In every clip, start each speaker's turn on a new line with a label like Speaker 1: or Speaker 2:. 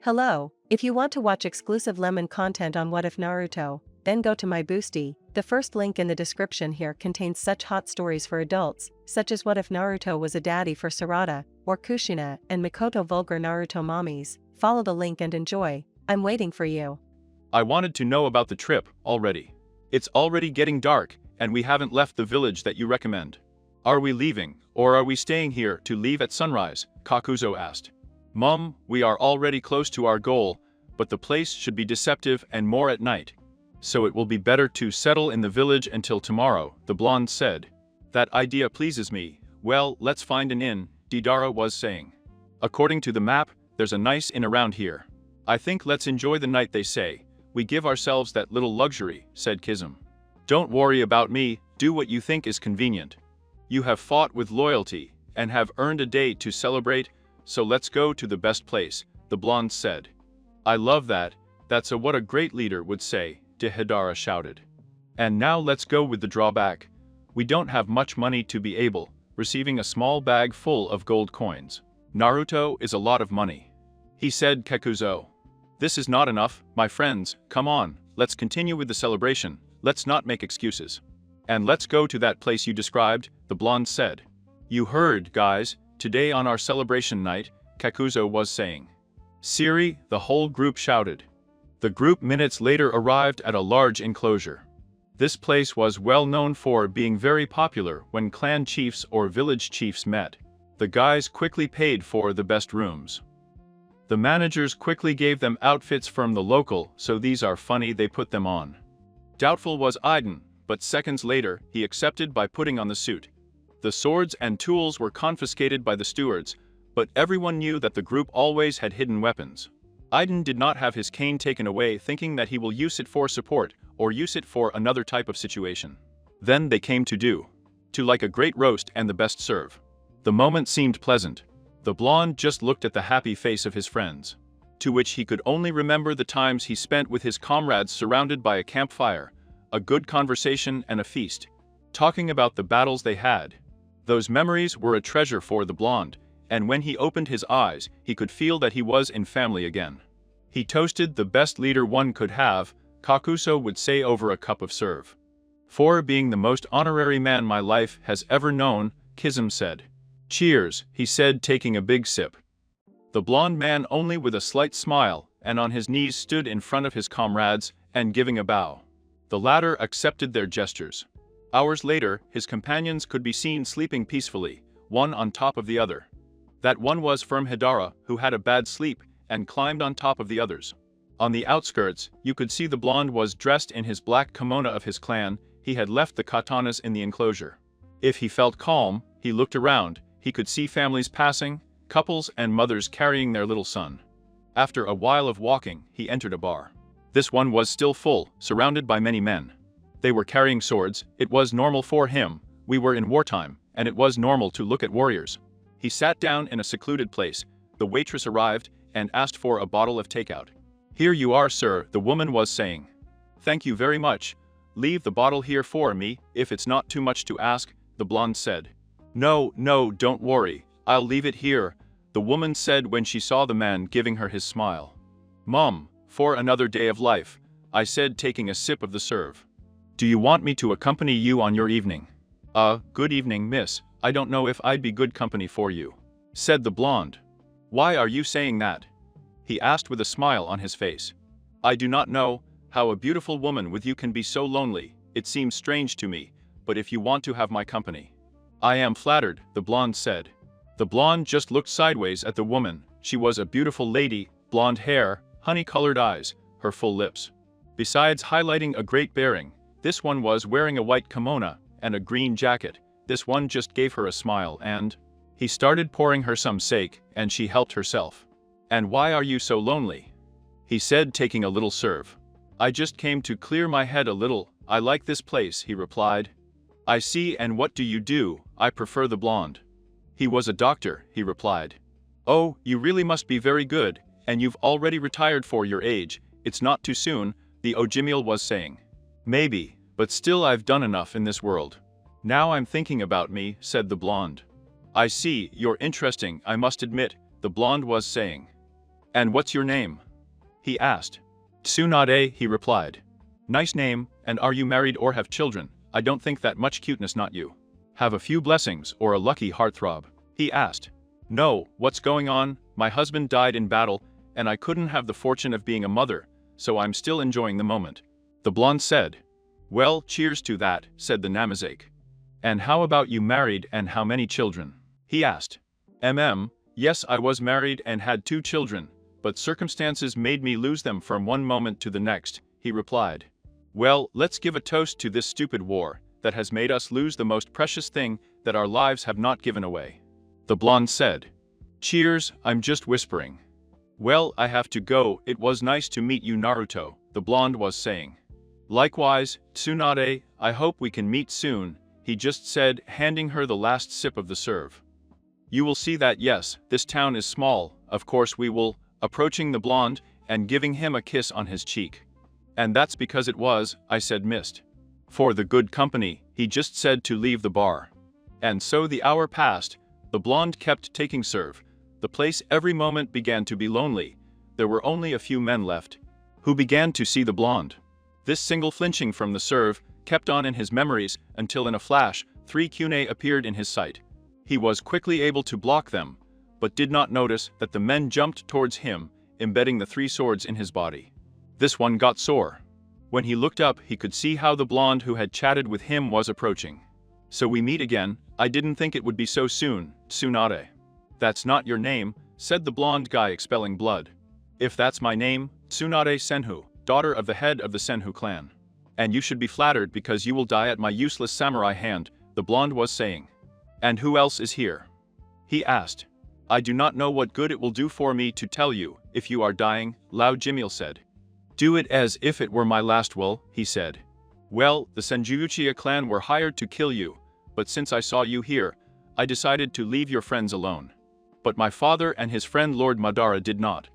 Speaker 1: Hello, if you want to watch exclusive lemon content on What If Naruto, then go to my Boosty. The first link in the description here contains such hot stories for adults, such as what if Naruto was a daddy for Sarada, or Kushina and Mikoto vulgar Naruto mommies. Follow the link and enjoy. I'm waiting for you.
Speaker 2: I wanted to know about the trip already. It's already getting dark, and we haven't left the village that you recommend. Are we leaving, or are we staying here to leave at sunrise? Kakuzo asked. Mum, we are already close to our goal, but the place should be deceptive and more at night. So it will be better to settle in the village until tomorrow, the blonde said. That idea pleases me. Well, let's find an inn, Deidara was saying. According to the map, there's a nice inn around here. I think let's enjoy the night, they say. We give ourselves that little luxury, said Kizum. Don't worry about me, do what you think is convenient. You have fought with loyalty, and have earned a day to celebrate, so let's go to the best place, the blonde said. I love that, that's what a great leader would say, Deidara shouted. And now let's go with the drawback. We don't have much money to be able, receiving a small bag full of gold coins. Naruto is a lot of money. He said Kakuzo. This is not enough, my friends, come on, let's continue with the celebration, let's not make excuses. And let's go to that place you described, the blonde said. You heard, guys, today on our celebration night, Kakuzo was saying. Siri, the whole group shouted. The group minutes later arrived at a large enclosure. This place was well known for being very popular when clan chiefs or village chiefs met. The guys quickly paid for the best rooms. The managers quickly gave them outfits from the local, so these are funny, they put them on. Doubtful was Aiden, but seconds later, he accepted by putting on the suit. The swords and tools were confiscated by the stewards, but everyone knew that the group always had hidden weapons. Aiden did not have his cane taken away, thinking that he will use it for support, or use it for another type of situation. Then they came to like a great roast and the best serve. The moment seemed pleasant. The blonde just looked at the happy face of his friends, to which he could only remember the times he spent with his comrades surrounded by a campfire, a good conversation and a feast, talking about the battles they had. Those memories were a treasure for the blonde, and when he opened his eyes, he could feel that he was in family again. He toasted the best leader one could have, Kakuzo would say over a cup of serve. For being the most honorary man my life has ever known, Kizum said. Cheers, he said, taking a big sip. The blonde man only with a slight smile, and on his knees stood in front of his comrades, and giving a bow. The latter accepted their gestures. Hours later, his companions could be seen sleeping peacefully, one on top of the other. That one was from Deidara, who had a bad sleep, and climbed on top of the others. On the outskirts, you could see the blonde was dressed in his black kimono of his clan. He had left the katanas in the enclosure. If he felt calm, he looked around. He could see families passing, couples and mothers carrying their little son. After a while of walking, he entered a bar. This one was still full, surrounded by many men. They were carrying swords. It was normal for him. We were in wartime, and it was normal to look at warriors. He sat down in a secluded place. The waitress arrived and asked for a bottle of takeout. Here you are, sir, the woman was saying. Thank you very much. Leave the bottle here for me, if it's not too much to ask, the blonde said. No, don't worry, I'll leave it here, the woman said when she saw the man giving her his smile. Mum, for another day of life, I said, taking a sip of the serve. Do you want me to accompany you on your evening? Good evening, miss, I don't know if I'd be good company for you, said the blonde. Why are you saying that? He asked with a smile on his face. I do not know how a beautiful woman with you can be so lonely, it seems strange to me, but if you want to have my company. I am flattered, the blonde said. The blonde just looked sideways at the woman. She was a beautiful lady, blonde hair, honey-colored eyes, her full lips. Besides highlighting a great bearing, this one was wearing a white kimono and a green jacket. This one just gave her a smile and he started pouring her some sake, and she helped herself. And why are you so lonely? He said, taking a little serve. I just came to clear my head a little. I like this place, he replied. I see, and what do you do? I prefer the blonde. He was a doctor, he replied. Oh, you really must be very good, and you've already retired for your age. It's not too soon, the Ojimil was saying. Maybe, but still I've done enough in this world. Now I'm thinking about me, said the blonde. I see, you're interesting, I must admit, the blonde was saying. And what's your name? He asked. Tsunade, he replied. Nice name, and are you married or have children? I don't think that much cuteness, not you. Have a few blessings or a lucky heartthrob? He asked. No, what's going on? My husband died in battle, and I couldn't have the fortune of being a mother, so I'm still enjoying the moment. The blonde said. Well, cheers to that, said the namazake. And how about you married and how many children? He asked. Yes, I was married and had 2 children, but circumstances made me lose them from one moment to the next, he replied. Well, let's give a toast to this stupid war that has made us lose the most precious thing that our lives have not given away. The blonde said. Cheers, I'm just whispering. Well, I have to go, it was nice to meet you, Naruto, the blonde was saying. Likewise, Tsunade, I hope we can meet soon, he just said, handing her the last sip of the serve. You will see that yes, this town is small, of course we will, approaching the blonde and giving him a kiss on his cheek. And that's because it was, I said mist. For the good company, he just said to leave the bar. And so the hour passed, the blonde kept taking serve. The place every moment began to be lonely. There were only a few men left, who began to see the blonde. This single flinching from the serve kept on in his memories until in a flash, 3 Kune appeared in his sight. He was quickly able to block them, but did not notice that the men jumped towards him, embedding the 3 swords in his body. This one got sore. When he looked up, he could see how the blonde who had chatted with him was approaching. So we meet again, I didn't think it would be so soon, Tsunade. That's not your name, said the blonde guy expelling blood. If that's my name, Tsunade Senhu, daughter of the head of the Senhu clan. And you should be flattered because you will die at my useless samurai hand, the blonde was saying. And who else is here? He asked. I do not know what good it will do for me to tell you, if you are dying, Lao Jimil said. Do it as if it were my last will, he said. Well, the Senjuuchiya clan were hired to kill you, but since I saw you here, I decided to leave your friends alone. But my father and his friend Lord Madara did not.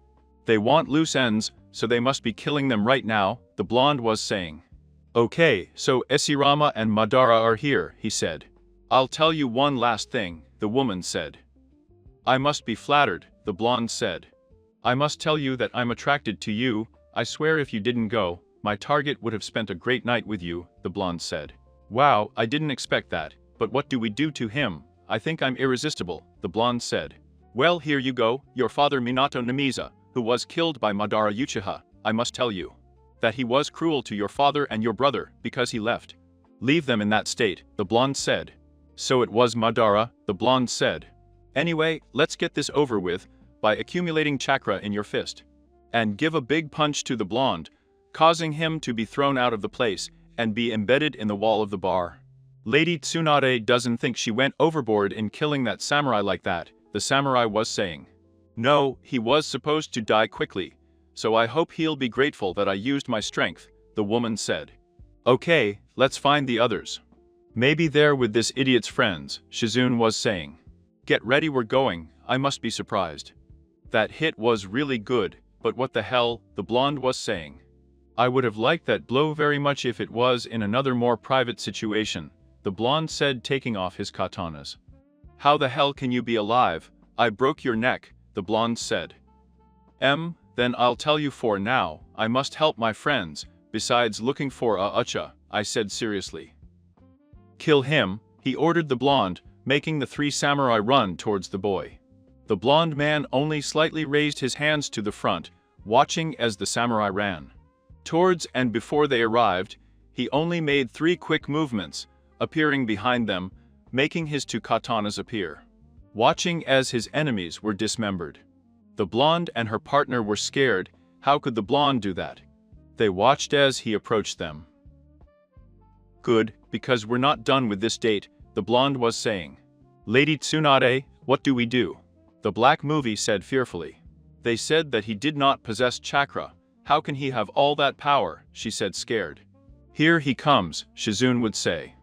Speaker 2: They want loose ends, so they must be killing them right now, the blonde was saying. Okay, so Esirama and Madara are here, he said. I'll tell you one last thing, the woman said. I must be flattered, the blonde said. I must tell you that I'm attracted to you, I swear if you didn't go, my target would have spent a great night with you, the blonde said. Wow, I didn't expect that, but what do we do to him? I think I'm irresistible, the blonde said. Well, here you go, your father Minato Namiza, who was killed by Madara Uchiha, I must tell you. That he was cruel to your father and your brother, because he left. Leave them in that state, the blonde said. So it was Madara, the blonde said. Anyway, let's get this over with, by accumulating chakra in your fist. And give a big punch to the blonde, causing him to be thrown out of the place, and be embedded in the wall of the bar. Lady Tsunade doesn't think she went overboard in killing that samurai like that, the samurai was saying. No, he was supposed to die quickly, so I hope he'll be grateful that I used my strength, the woman said. Okay, let's find the others. Maybe they're with this idiot's friends, Shizune was saying. Get ready, we're going, I must be surprised. That hit was really good, but what the hell, the blonde was saying. I would have liked that blow very much if it was in another more private situation, the blonde said, taking off his katanas. How the hell can you be alive? I broke your neck, the blonde said. Then I'll tell you for now, I must help my friends, besides looking for a Ucha, I said seriously. Kill him, he ordered the blonde, making the 3 samurai run towards the boy. The blonde man only slightly raised his hands to the front, watching as the samurai ran. Towards and before they arrived, he only made 3 quick movements, appearing behind them, making his 2 katanas appear. Watching as his enemies were dismembered. The blonde and her partner were scared. How could the blonde do that? They watched as he approached them. Good, because we're not done with this date, the blonde was saying. Lady Tsunade, what do we do? The black movie said fearfully. They said that he did not possess chakra. How can he have all that power? She said, scared. Here he comes, Shizune would say.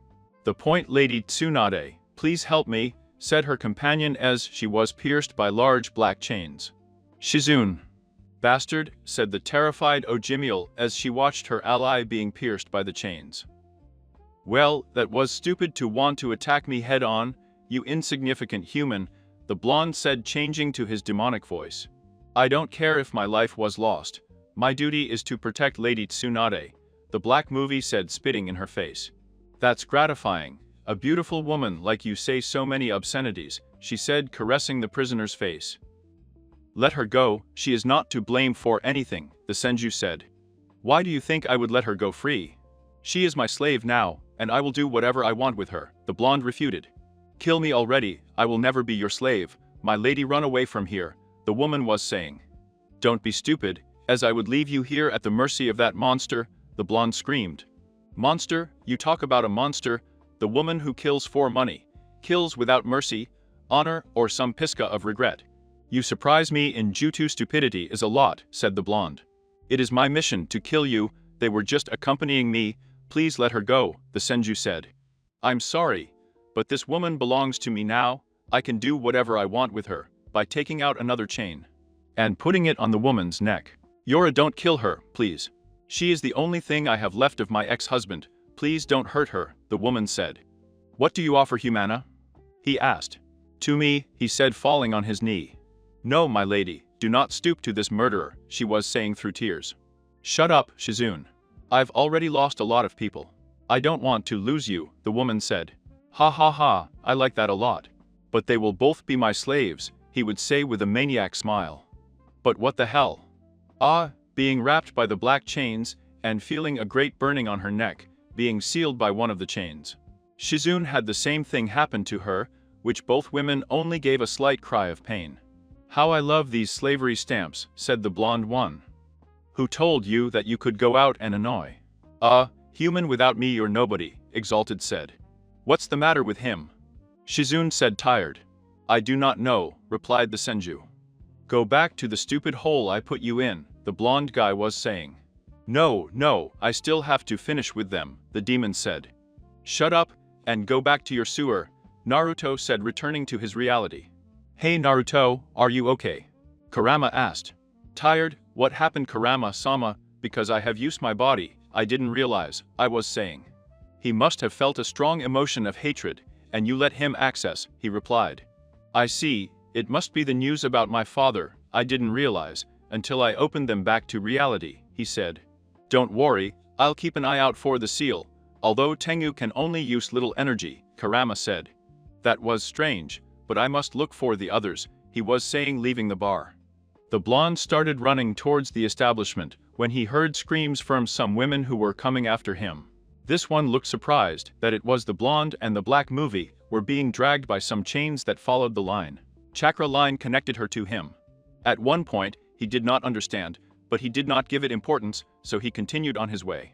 Speaker 2: The point, Lady Tsunade, please help me, said her companion as she was pierced by large black chains. Shizune. Bastard, said the terrified Ojimiel as she watched her ally being pierced by the chains. Well, that was stupid to want to attack me head on, you insignificant human, the blonde said, changing to his demonic voice. I don't care if my life was lost. My duty is to protect Lady Tsunade, the black movie said, spitting in her face. That's gratifying. A beautiful woman like you say so many obscenities, she said, caressing the prisoner's face. Let her go, she is not to blame for anything, the Senju said. Why do you think I would let her go free? She is my slave now, and I will do whatever I want with her, the blonde refuted. Kill me already, I will never be your slave, my lady, run away from here, the woman was saying. Don't be stupid, as I would leave you here at the mercy of that monster, the blonde screamed. Monster, you talk about a monster, the woman who kills for money, kills without mercy, honor, or some pisca of regret. You surprise me in Jutsu stupidity is a lot, said the blonde. It is my mission to kill you, they were just accompanying me, please let her go, the Senju said. I'm sorry, but this woman belongs to me now, I can do whatever I want with her, by taking out another chain and putting it on the woman's neck. Yora, don't kill her, please. She is the only thing I have left of my ex-husband, please don't hurt her, the woman said. What do you offer, Humana? He asked. To me, he said, falling on his knee. No, my lady, do not stoop to this murderer, she was saying through tears. Shut up, Shizune. I've already lost a lot of people. I don't want to lose you, the woman said. Ha ha ha, I like that a lot. But they will both be my slaves, he would say with a maniac smile. But what the hell? Being wrapped by the black chains, and feeling a great burning on her neck, being sealed by one of the chains. Shizune had the same thing happen to her, which both women only gave a slight cry of pain. How I love these slavery stamps, said the blonde one. Who told you that you could go out and annoy? Human without me you're nobody, Exalted said. What's the matter with him? Shizune said, tired. I do not know, replied the Senju. Go back to the stupid hole I put you in, the blonde guy was saying. No, I still have to finish with them, the demon said. Shut up, and go back to your sewer, Naruto said, returning to his reality. Hey Naruto, are you okay? Kurama asked. Tired, what happened Kurama-sama, because I have used my body, I didn't realize, I was saying. He must have felt a strong emotion of hatred, and you let him access, he replied. I see, it must be the news about my father, I didn't realize, until I opened them back to reality, he said. Don't worry, I'll keep an eye out for the seal, although Tengu can only use little energy, Kurama said. That was strange, but I must look for the others, he was saying, leaving the bar. The blonde started running towards the establishment when he heard screams from some women who were coming after him. This one looked surprised that it was the blonde and the black movie were being dragged by some chains that followed the line. Chakra line connected her to him. At one point, he did not understand, but he did not give it importance, so he continued on his way.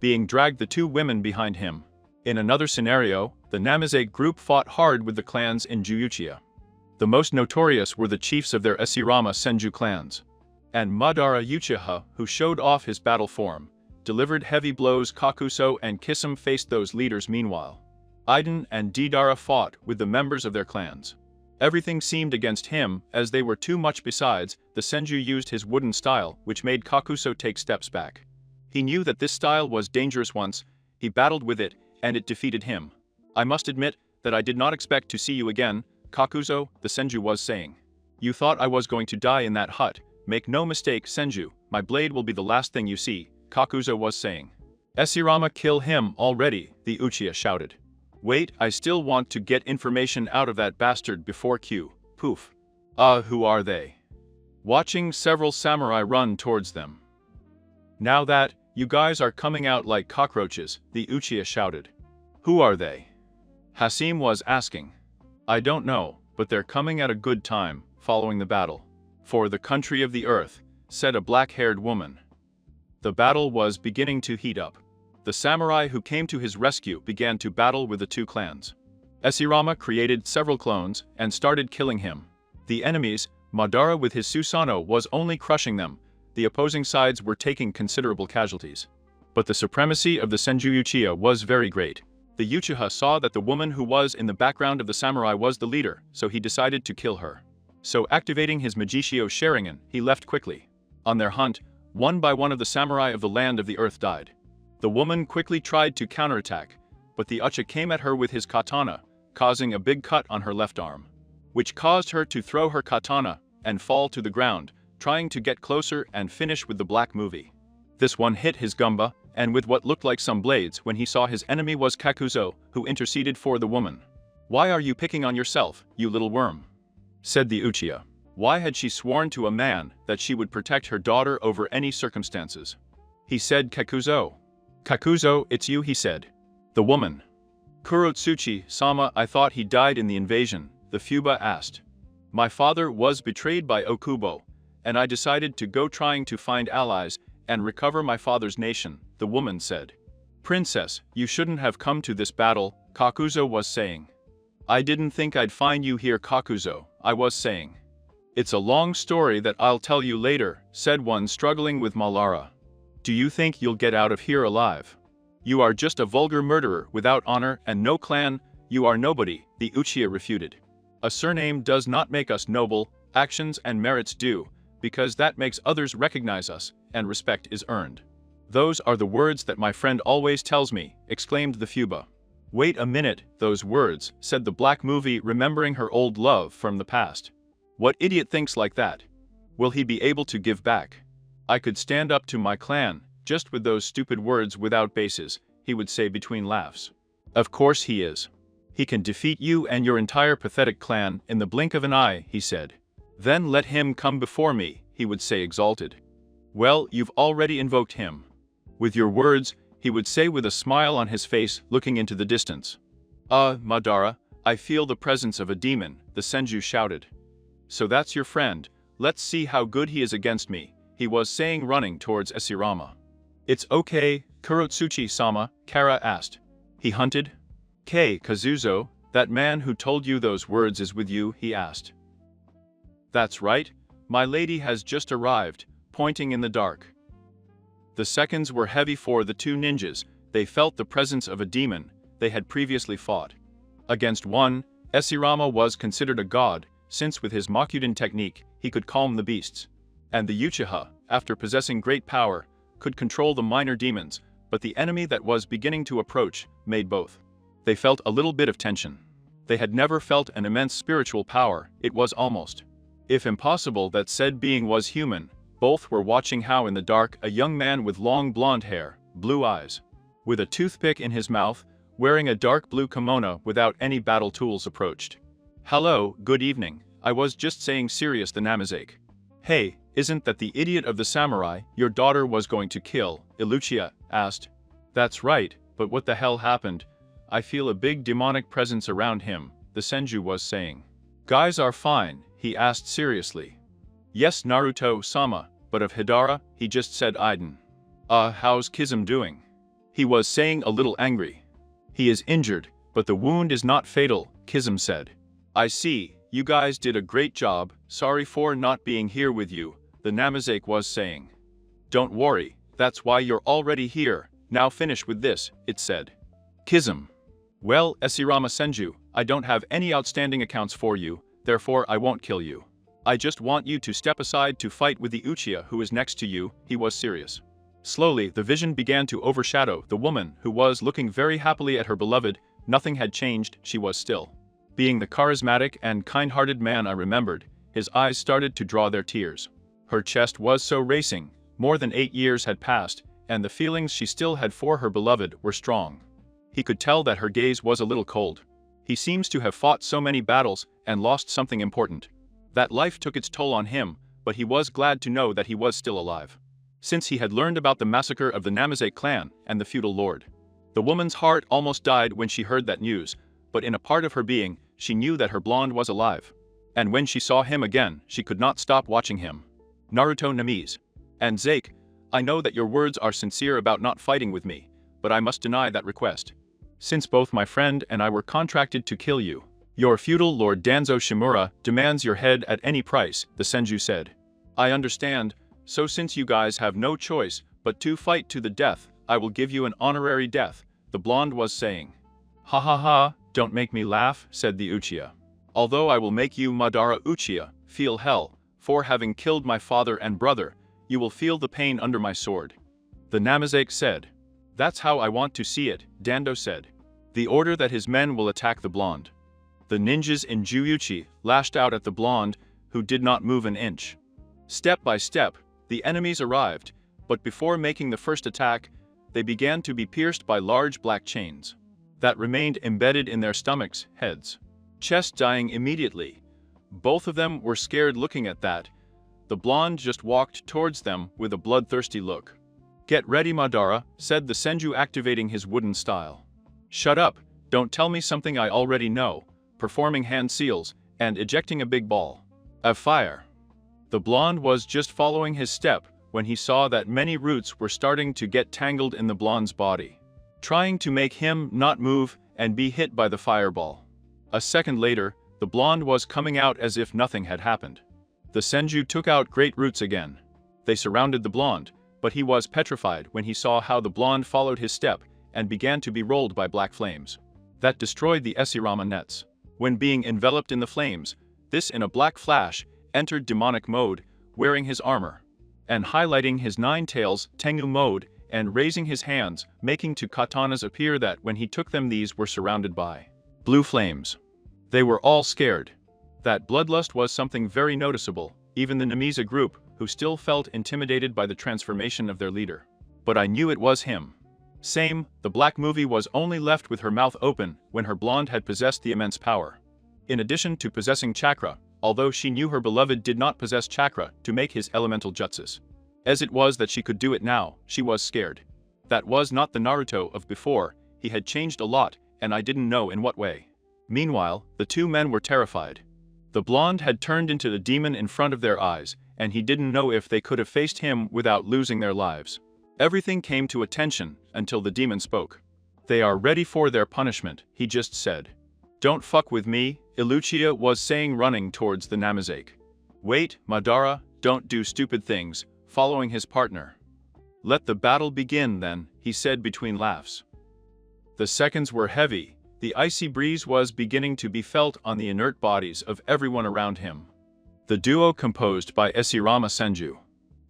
Speaker 2: Being dragged the two women behind him. In another scenario, the Namaze group fought hard with the clans in Juyuchiya. The most notorious were the chiefs of their Esirama Senju clans. And Madara Uchiha, who showed off his battle form, delivered heavy blows. Kakuso and Kisame faced those leaders meanwhile. Iden and Deidara fought with the members of their clans. Everything seemed against him, as they were too much. Besides, the Senju used his wooden style, which made Kakuso take steps back. He knew that this style was dangerous. Once he battled with it, and it defeated him. I must admit that I did not expect to see you again, Kakuso, the Senju was saying. You thought I was going to die in that hut. Make no mistake, Senju, my blade will be the last thing you see, Kakuso was saying. Esirama, kill him already, the Uchiha shouted. Wait, I still want to get information out of that bastard before Q. Poof. Who are they? Watching several samurai run towards them. Now that, you guys are coming out like cockroaches, the Uchiha shouted. Who are they? Hasim was asking. I don't know, but they're coming at a good time, following the battle. For the country of the earth, said a black-haired woman. The battle was beginning to heat up. The samurai who came to his rescue began to battle with the two clans. Esirama created several clones and started killing him. The enemies, Madara with his Susanoo was only crushing them. The opposing sides were taking considerable casualties. But the supremacy of the Senju Uchiha was very great. The Uchiha saw that the woman who was in the background of the samurai was the leader, so he decided to kill her. So activating his Magishio Sharingan, he left quickly. On their hunt, one by one of the samurai of the land of the earth died. The woman quickly tried to counterattack, but the Uchiha came at her with his katana, causing a big cut on her left arm, which caused her to throw her katana and fall to the ground, trying to get closer and finish with the black movie. This one hit his gumba, and with what looked like some blades when he saw his enemy was Kakuzo, who interceded for the woman. "Why are you picking on yourself, you little worm?" said the Uchiha. Why had she sworn to a man that she would protect her daughter over any circumstances? He said, "Kakuzo." "Kakuzo, it's you," he said. The woman. "Kurotsuchi-sama, I thought he died in the invasion," the Fuba asked. "My father was betrayed by Okubo, and I decided to go trying to find allies and recover my father's nation," the woman said. "Princess, you shouldn't have come to this battle," Kakuzo was saying. "I didn't think I'd find you here, Kakuzo," I was saying. "It's a long story that I'll tell you later," said one struggling with Malara. "Do you think you'll get out of here alive? You are just a vulgar murderer without honor and no clan, you are nobody," the Uchiha refuted. "A surname does not make us noble, actions and merits do, because that makes others recognize us, and respect is earned." "Those are the words that my friend always tells me," exclaimed the Fuba. "Wait a minute, those words," said the black movie, remembering her old love from the past. "What idiot thinks like that? Will he be able to give back? I could stand up to my clan, just with those stupid words without bases," he would say between laughs. "Of course he is. He can defeat you and your entire pathetic clan in the blink of an eye," he said. "Then let him come before me," he would say exalted. "Well, you've already invoked him. With your words," he would say with a smile on his face, looking into the distance. Madara, I feel the presence of a demon," the Senju shouted. "So that's your friend, let's see how good he is against me," he was saying, running towards Esirama. "It's okay, Kurotsuchi-sama," Kara asked. "He hunted?" Kazuzo, that man who told you those words is with you?" he asked. "That's right, my lady has just arrived," pointing in the dark. The seconds were heavy for the two ninjas. They felt the presence of a demon they had previously fought. Against one, Esirama was considered a god, since with his Makuden technique, he could calm the beasts. And the Uchiha, after possessing great power, could control the minor demons, but the enemy that was beginning to approach made both. They felt a little bit of tension. They had never felt an immense spiritual power, it was almost, if impossible, that said being was human. Both were watching how in the dark a young man with long blonde hair, blue eyes, with a toothpick in his mouth, wearing a dark blue kimono without any battle tools approached. "Hello, good evening, I was just saying," serious the Namazake. "Hey, isn't that the idiot of the samurai your daughter was going to kill?" Iluchia asked. "That's right, but what the hell happened? I feel a big demonic presence around him," the Senju was saying. "Guys are fine?" he asked seriously. "Yes, Naruto-sama, but of Hidara," he just said Iden. How's Kizum doing?" he was saying, a little angry. "He is injured, but the wound is not fatal," Kizum said. "I see, you guys did a great job, sorry for not being here with you," the Namazake was saying. "Don't worry, that's why you're already here, now finish with this," it said. Kizum. "Well, Esirama Senju, I don't have any outstanding accounts for you, therefore I won't kill you. I just want you to step aside to fight with the Uchiha who is next to you," he was serious. Slowly, the vision began to overshadow the woman who was looking very happily at her beloved. Nothing had changed, she was still being the charismatic and kind-hearted man I remembered. His eyes started to draw their tears. Her chest was so racing, more than 8 years had passed, and the feelings she still had for her beloved were strong. He could tell that her gaze was a little cold. He seems to have fought so many battles and lost something important. That life took its toll on him, but he was glad to know that he was still alive. Since he had learned about the massacre of the Namazake clan and the feudal lord. The woman's heart almost died when she heard that news, but in a part of her being, she knew that her blonde was alive. And when she saw him again, she could not stop watching him. "Naruto Namiz. And Zake, I know that your words are sincere about not fighting with me, but I must deny that request. Since both my friend and I were contracted to kill you, your feudal lord Danzo Shimura demands your head at any price," the Senju said. "I understand, so since you guys have no choice but to fight to the death, I will give you an honorary death," the blonde was saying. "Ha ha ha, don't make me laugh," said the Uchiha. "Although I will make you Madara Uchiha feel hell, for having killed my father and brother, you will feel the pain under my sword," the Namazake said. "That's how I want to see it," Dando said. The order that his men will attack the blonde. The ninjas in Juyuchi lashed out at the blonde, who did not move an inch. Step by step, the enemies arrived, but before making the first attack, they began to be pierced by large black chains that remained embedded in their stomachs, heads, chests, dying immediately. Both of them were scared looking at that. The blonde just walked towards them with a bloodthirsty look. "Get ready, Madara," said the Senju, activating his wooden style. "Shut up, don't tell me something I already know," performing hand seals and ejecting a big ball of fire. The blonde was just following his step when he saw that many roots were starting to get tangled in the blonde's body, trying to make him not move and be hit by the fireball. A second later, the blonde was coming out as if nothing had happened. The Senju took out great roots again. They surrounded the blonde, but he was petrified when he saw how the blonde followed his step and began to be rolled by black flames that destroyed the Esirama nets. When being enveloped in the flames, this in a black flash entered demonic mode, wearing his armor and highlighting his nine tails Tengu mode and raising his hands, making two katanas appear that when he took them these were surrounded by blue flames. They were all scared. That bloodlust was something very noticeable, even the Namisa group, who still felt intimidated by the transformation of their leader. But I knew it was him. Same, the black movie was only left with her mouth open when her blonde had possessed the immense power. In addition to possessing chakra, although she knew her beloved did not possess chakra to make his elemental jutsus. As it was that she could do it now, she was scared. That was not the Naruto of before, he had changed a lot, and I didn't know in what way. Meanwhile, the two men were terrified. The blonde had turned into the demon in front of their eyes, and he didn't know if they could have faced him without losing their lives. Everything came to attention until the demon spoke. "They are ready for their punishment," he just said. "Don't fuck with me," Iluchia was saying, running towards the Namazake. "Wait, Madara, don't do stupid things," following his partner. "Let the battle begin then," he said between laughs. The seconds were heavy. The icy breeze was beginning to be felt on the inert bodies of everyone around him. The duo composed by Esirama Senju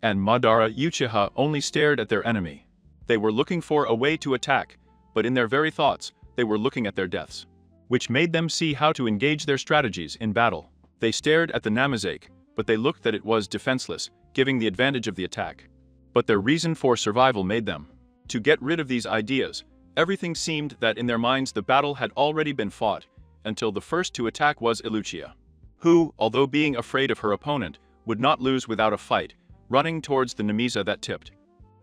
Speaker 2: and Madara Uchiha only stared at their enemy. They were looking for a way to attack, but in their very thoughts, they were looking at their deaths, which made them see how to engage their strategies in battle. They stared at the Namazake, but they looked that it was defenseless, giving the advantage of the attack. But their reason for survival made them to get rid of these ideas. Everything seemed that in their minds the battle had already been fought, until the first to attack was Iluchia, who, although being afraid of her opponent, would not lose without a fight, running towards the Namisa that tipped.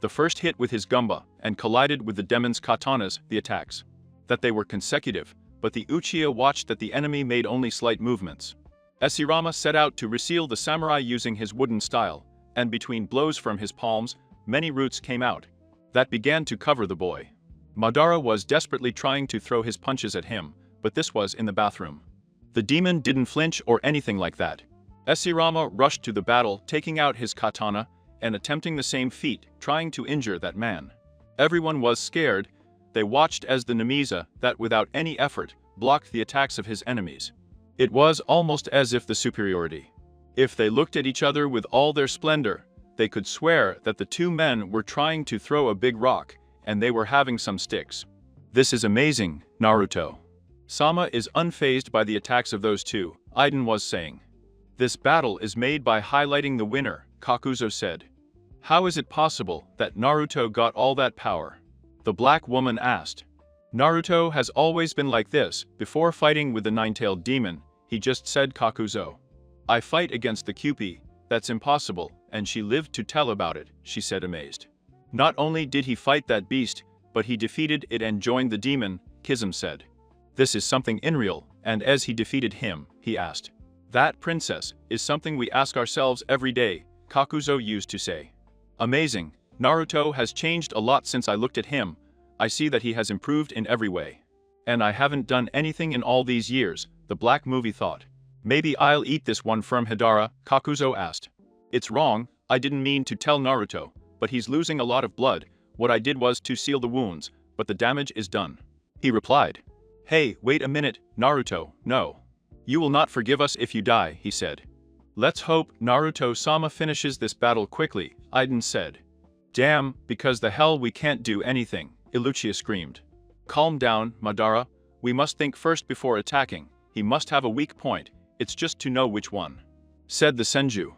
Speaker 2: The first hit with his gumba and collided with the demon's katanas, the attacks. That they were consecutive, but the Uchiha watched that the enemy made only slight movements. Esirama set out to reseal the samurai using his wooden style, and between blows from his palms, many roots came out that began to cover the boy. Madara was desperately trying to throw his punches at him, but this was in the bathroom. The demon didn't flinch or anything like that. Esirama rushed to the battle, taking out his katana and attempting the same feat, trying to injure that man. Everyone was scared. They watched as the Namisa, that without any effort, blocked the attacks of his enemies. It was almost as if the superiority. If they looked at each other with all their splendor, they could swear that the two men were trying to throw a big rock, and they were having some sticks. "This is amazing, Naruto. Sama is unfazed by the attacks of those two," Iden was saying. "This battle is made by highlighting the winner," Kakuzo said. "How is it possible that Naruto got all that power?" the black woman asked. "Naruto has always been like this, before fighting with the nine-tailed demon," he just said, Kakuzo. "I fight against the Kyuubi, that's impossible, and she lived to tell about it," she said, amazed. "Not only did he fight that beast, but he defeated it and joined the demon," Kizum said. "This is something unreal, and as he defeated him, he asked. That princess is something we ask ourselves every day," Kakuzo used to say. "Amazing, Naruto has changed a lot since I looked at him. I see that he has improved in every way. And I haven't done anything in all these years," the black movie thought. "Maybe I'll eat this one from Hidara," Kakuzo asked. "It's wrong, I didn't mean to tell Naruto, but he's losing a lot of blood. What I did was to seal the wounds, but the damage is done," he replied. "Hey, wait a minute, Naruto, no. You will not forgive us if you die," he said. "Let's hope Naruto-sama finishes this battle quickly," Iden said. "Damn, because the hell we can't do anything," Iluchia screamed. "Calm down, Madara, we must think first before attacking. He must have a weak point, it's just to know which one," said the Senju.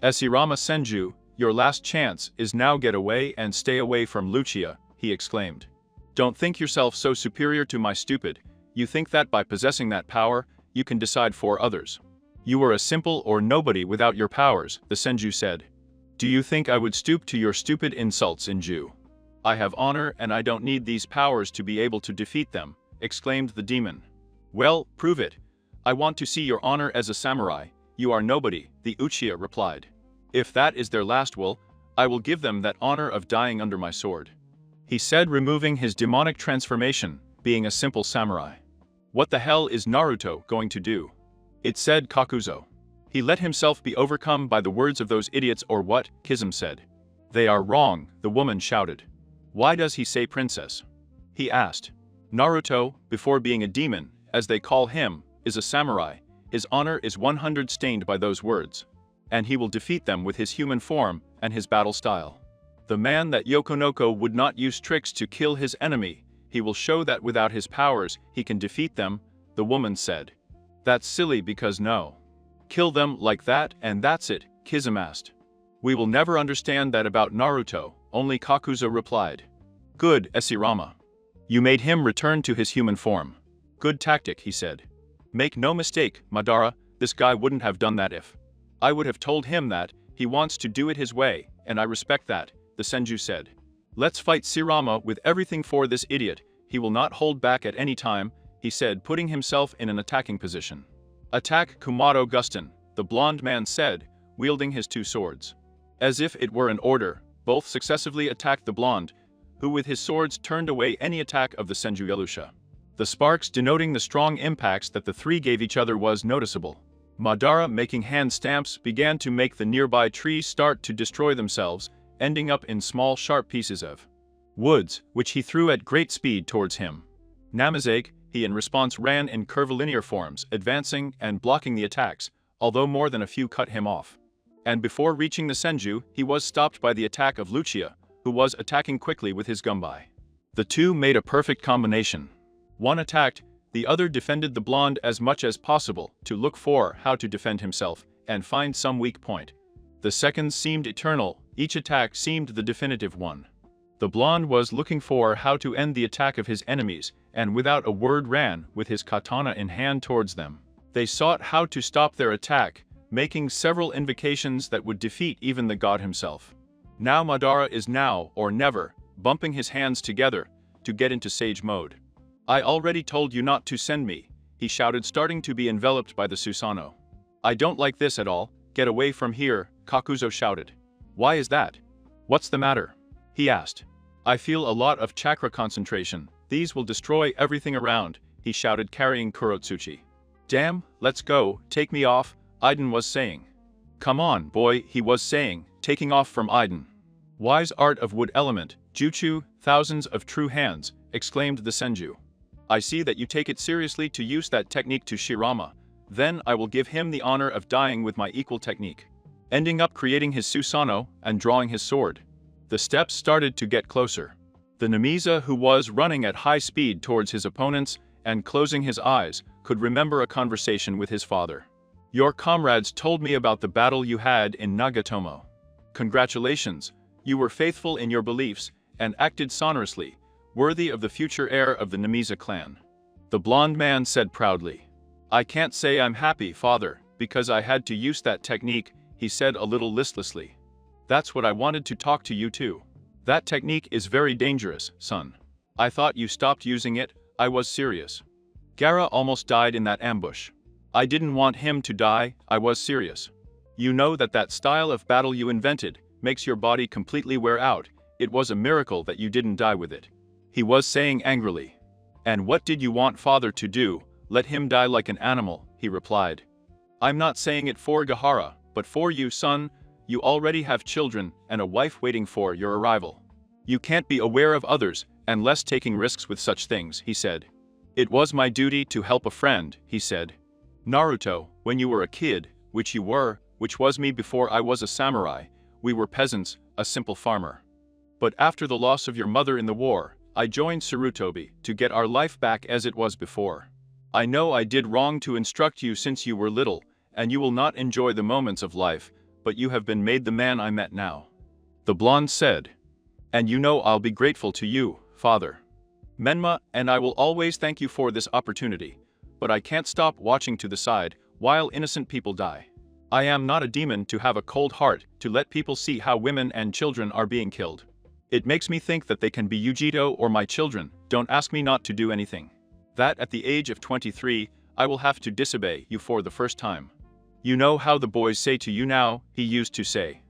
Speaker 2: Esirama Senju, your last chance is now, get away and stay away from Lucia, he exclaimed. Don't think yourself so superior to my stupid. You think that by possessing that power, you can decide for others. You are a simple or nobody without your powers, the Senju said. Do you think I would stoop to your stupid insults, Inju? I have honor and I don't need these powers to be able to defeat them, exclaimed the demon. Well, prove it. I want to see your honor as a samurai. You are nobody, the Uchiha replied. If that is their last will, I will give them that honor of dying under my sword, he said, removing his demonic transformation, being a simple samurai. What the hell is Naruto going to do? It said Kakuzo. He let himself be overcome by the words of those idiots or what? Kizum said. They are wrong, the woman shouted. Why does he say princess? He asked. Naruto, before being a demon, as they call him, is a samurai. His honor is 100 stained by those words. And he will defeat them with his human form and his battle style. The man that Yokonoko would not use tricks to kill his enemy, he will show that without his powers he can defeat them, the woman said. That's silly because no. Kill them like that and that's it, Kizum asked. We will never understand that about Naruto, only Kakuzo replied. Good, Esirama. You made him return to his human form. Good tactic, he said. Make no mistake, Madara, this guy wouldn't have done that if. I would have told him that, he wants to do it his way, and I respect that, the Senju said. Let's fight Sirama with everything for this idiot, he will not hold back at any time, he said, putting himself in an attacking position. Attack Kumato Gustin, the blonde man said, wielding his two swords. As if it were an order, both successively attacked the blonde, who with his swords turned away any attack of the Senju Yellusha. The sparks denoting the strong impacts that the three gave each other was noticeable. Madara, making hand stamps, began to make the nearby trees start to destroy themselves, ending up in small sharp pieces of woods, which he threw at great speed towards him. Namazake, he in response ran in curvilinear forms, advancing and blocking the attacks, although more than a few cut him off. And before reaching the Senju, he was stopped by the attack of Lucia, who was attacking quickly with his gumbai. The two made a perfect combination. One attacked, the other defended the blonde as much as possible to look for how to defend himself and find some weak point. The seconds seemed eternal, each attack seemed the definitive one. The blonde was looking for how to end the attack of his enemies, and without a word ran with his katana in hand towards them. They sought how to stop their attack, making several invocations that would defeat even the god himself. Now Madara is now or never, bumping his hands together to get into sage mode. I already told you not to send me, he shouted, starting to be enveloped by the Susanoo. I don't like this at all, get away from here, Kakuzo shouted. Why is that? What's the matter? He asked. I feel a lot of chakra concentration, these will destroy everything around, he shouted, carrying Kurotsuchi. Damn, let's go, take me off, Iden was saying. Come on, boy, he was saying, taking off from Iden. Wise art of wood element, Jutsu, thousands of true hands, exclaimed the Senju. I see that you take it seriously to use that technique to Shirama, then I will give him the honor of dying with my equal technique. Ending up creating his Susanoo and drawing his sword. The steps started to get closer. The Namiza, who was running at high speed towards his opponents and closing his eyes, could remember a conversation with his father. Your comrades told me about the battle you had in Nagatomo. Congratulations, you were faithful in your beliefs and acted sonorously, worthy of the future heir of the Namiza clan. The blonde man said proudly. I can't say I'm happy, father, because I had to use that technique, he said a little listlessly. That's what I wanted to talk to you too. That technique is very dangerous, son. I thought you stopped using it, I was serious. Gaara almost died in that ambush. I didn't want him to die, I was serious. You know that style of battle you invented makes your body completely wear out, it was a miracle that you didn't die with it. He was saying angrily. And what did you want father to do, let him die like an animal, he replied. I'm not saying it for Gaara, but for you, son, you already have children and a wife waiting for your arrival. You can't be aware of others and less taking risks with such things, he said. It was my duty to help a friend, he said. Naruto, when you were a kid, which you were, which was me before I was a samurai, we were peasants, a simple farmer. But after the loss of your mother in the war, I joined Sarutobi to get our life back as it was before. I know I did wrong to instruct you since you were little, and you will not enjoy the moments of life, but you have been made the man I met now. The blonde said. And you know I'll be grateful to you, father. Menma and I will always thank you for this opportunity, but I can't stop watching to the side while innocent people die. I am not a demon to have a cold heart to let people see how women and children are being killed. It makes me think that they can be Yujito or my children. Don't ask me not to do anything. That at the age of 23, I will have to disobey you for the first time. You know how the boys say to you now, he used to say.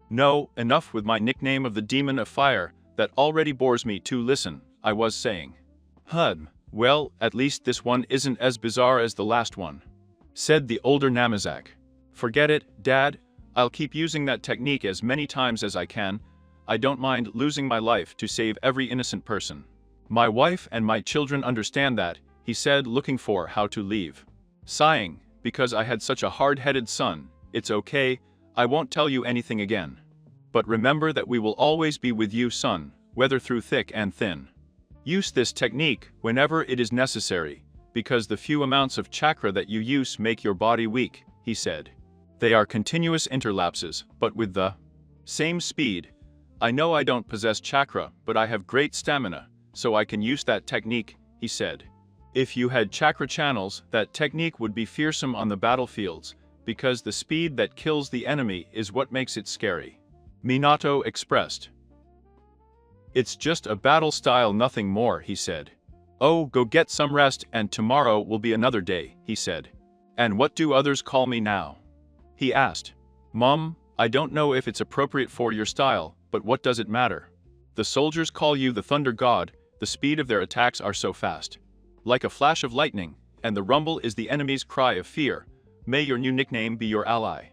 Speaker 2: No, enough with my nickname of the Demon of Fire, that already bores me to listen, I was saying. Well, at least this one isn't as bizarre as the last one, said the older Namazak. Forget it, Dad, I'll keep using that technique as many times as I can. I don't mind losing my life to save every innocent person. My wife and my children understand that, he said, looking for how to leave. Sighing, because I had such a hard-headed son, it's okay, I won't tell you anything again. But remember that we will always be with you, son, whether through thick and thin. Use this technique whenever it is necessary, because the few amounts of chakra that you use make your body weak, he said. They are continuous interlapses, but with the same speed. I know I don't possess chakra, but I have great stamina, so I can use that technique, he said. If you had chakra channels, that technique would be fearsome on the battlefields, because the speed that kills the enemy is what makes it scary. Minato expressed. It's just a battle style, nothing more, he said. Oh, go get some rest and tomorrow will be another day, he said. And what do others call me now? He asked. Mom, I don't know if it's appropriate for your style, but what does it matter? The soldiers call you the Thunder God, the speed of their attacks are so fast. Like a flash of lightning, and the rumble is the enemy's cry of fear. May your new nickname be your ally.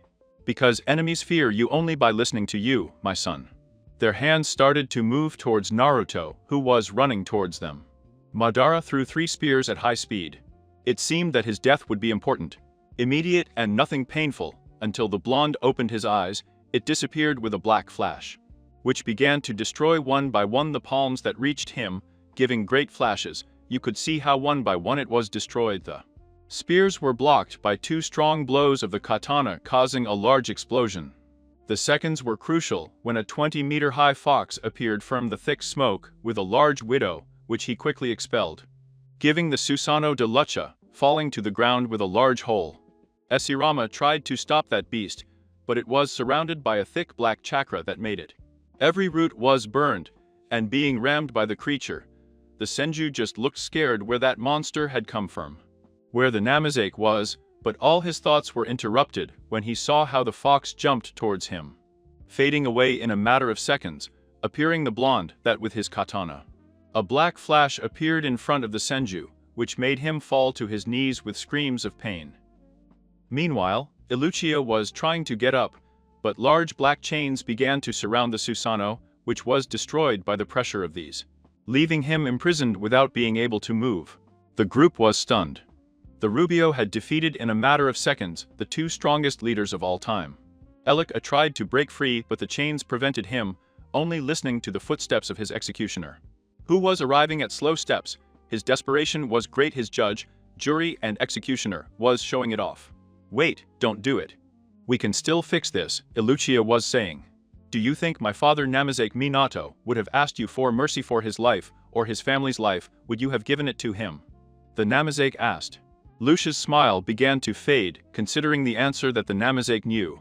Speaker 2: Because enemies fear you only by listening to you, my son. Their hands started to move towards Naruto, who was running towards them. Madara threw 3 spears at high speed. It seemed that his death would be important, immediate and nothing painful, until the blonde opened his eyes, it disappeared with a black flash, which began to destroy one by one the palms that reached him, giving great flashes. You could see how one by one it was destroyed. The spears were blocked by 2 strong blows of the katana, causing a large explosion. The seconds were crucial when a 20-meter-high fox appeared from the thick smoke with a large widow, which he quickly expelled, giving the Susanoo de Lucha, falling to the ground with a large hole. Esirama tried to stop that beast, but it was surrounded by a thick black chakra that made it. Every root was burned, and being rammed by the creature, the Senju just looked scared where that monster had come from, where the Namazake was, but all his thoughts were interrupted when he saw how the fox jumped towards him, fading away in a matter of seconds, appearing the blonde that with his katana. A black flash appeared in front of the Senju, which made him fall to his knees with screams of pain. Meanwhile, Iluchia was trying to get up, but large black chains began to surround the Susanoo, which was destroyed by the pressure of these, leaving him imprisoned without being able to move. The group was stunned. The Rubio had defeated in a matter of seconds the 2 strongest leaders of all time. Elika tried to break free, but the chains prevented him, only listening to the footsteps of his executioner, who was arriving at slow steps. His desperation was great. His judge, jury and executioner was showing it off. Wait, don't do it. We can still fix this, Iluchia was saying. Do you think my father Namazake Minato would have asked you for mercy for his life, or his family's life? Would you have given it to him? The Namazake asked. Lucia's smile began to fade, considering the answer that the Namazake knew.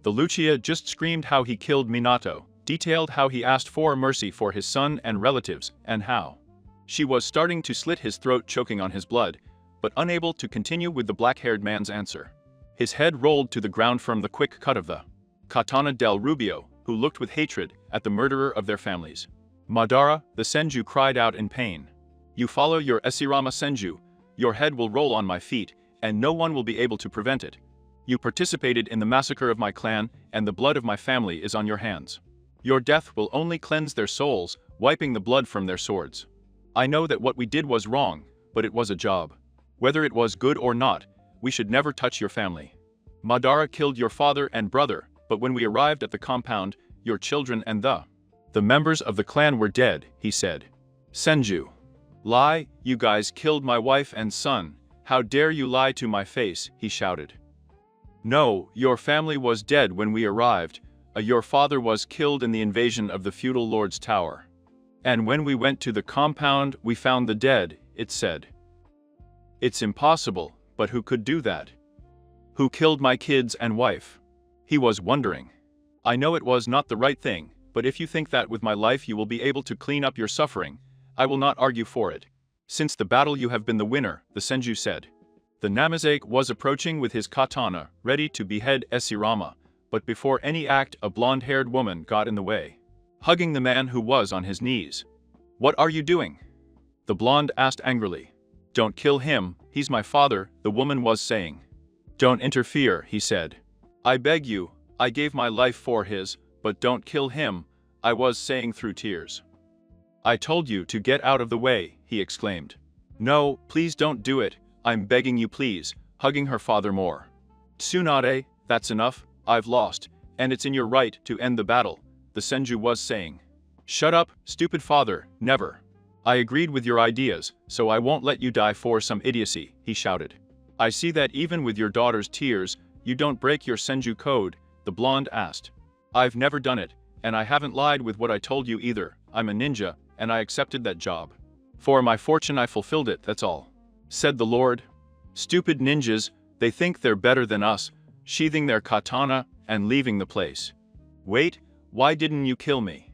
Speaker 2: The Lucia just screamed how he killed Minato, detailed how he asked for mercy for his son and relatives, and how she was starting to slit his throat, choking on his blood, but unable to continue with the black-haired man's answer. His head rolled to the ground from the quick cut of the katana del Rubio, who looked with hatred at the murderer of their families. Madara, the Senju, cried out in pain. You follow your Esirama Senju, your head will roll on my feet, and no one will be able to prevent it. You participated in the massacre of my clan, and the blood of my family is on your hands. Your death will only cleanse their souls, wiping the blood from their swords. I know that what we did was wrong, but it was a job. Whether it was good or not, we should never touch your family. Madara killed your father and brother, but when we arrived at the compound, your children and the members of the clan were dead, he said. Senju. Lie, you guys killed my wife and son. How dare you lie to my face, he shouted. No, your family was dead when we arrived. Your father was killed in the invasion of the feudal lord's tower. And when we went to the compound, we found the dead, it said. It's impossible, but who could do that? Who killed my kids and wife? He was wondering. I know it was not the right thing, but if you think that with my life you will be able to clean up your suffering, I will not argue for it. Since the battle you have been the winner, the Senju said. The Namazake was approaching with his katana, ready to behead Esirama, but before any act a blonde-haired woman got in the way, hugging the man who was on his knees. What are you doing? The blonde asked angrily. Don't kill him, he's my father, the woman was saying. Don't interfere, he said. I beg you, I gave my life for his, but don't kill him, I was saying through tears. I told you to get out of the way, he exclaimed. No, please don't do it, I'm begging you please, hugging her father more. Tsunade, that's enough, I've lost, and it's in your right to end the battle, the Senju was saying. Shut up, stupid father, never. I agreed with your ideas, so I won't let you die for some idiocy, he shouted. I see that even with your daughter's tears, you don't break your Senju code, the blonde asked. I've never done it, and I haven't lied with what I told you either, I'm a ninja, and I accepted that job. For my fortune I fulfilled it, that's all, said the lord. Stupid ninjas, they think they're better than us, sheathing their katana and leaving the place. Wait, why didn't you kill me?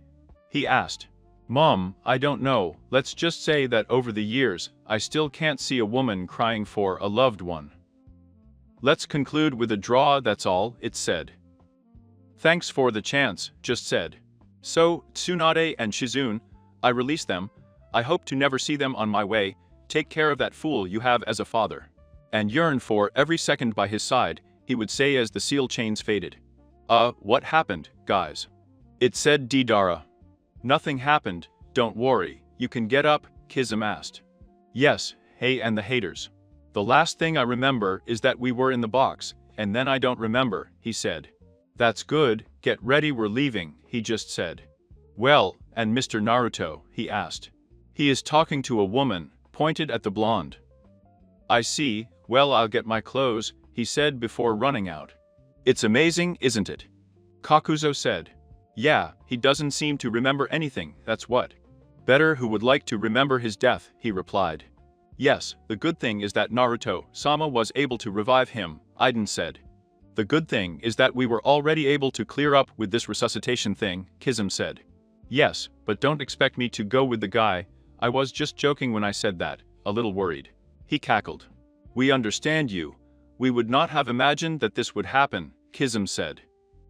Speaker 2: He asked. Mom, I don't know, let's just say that over the years, I still can't see a woman crying for a loved one. Let's conclude with a draw, that's all, it said. Thanks for the chance, just said. So, Tsunade and Shizune, I release them, I hope to never see them on my way, take care of that fool you have as a father. And yearn for every second by his side, he would say as the seal chains faded. What happened, guys? It said Didara. Nothing happened, don't worry, you can get up, Kizum asked. Yes, hey and the haters. The last thing I remember is that we were in the box, and then I don't remember, he said. That's good, get ready we're leaving, he just said. Well, and Mr. Naruto, he asked. He is talking to a woman, pointed at the blonde. I see, well I'll get my clothes, he said before running out. It's amazing, isn't it? Kakuzo said. Yeah, he doesn't seem to remember anything, that's what. Better who would like to remember his death, he replied. Yes, the good thing is that Naruto-sama was able to revive him, Iden said. The good thing is that we were already able to clear up with this resuscitation thing, Kizum said. Yes, but don't expect me to go with the guy, I was just joking when I said that, a little worried. He cackled. We understand you. We would not have imagined that this would happen, Kizum said.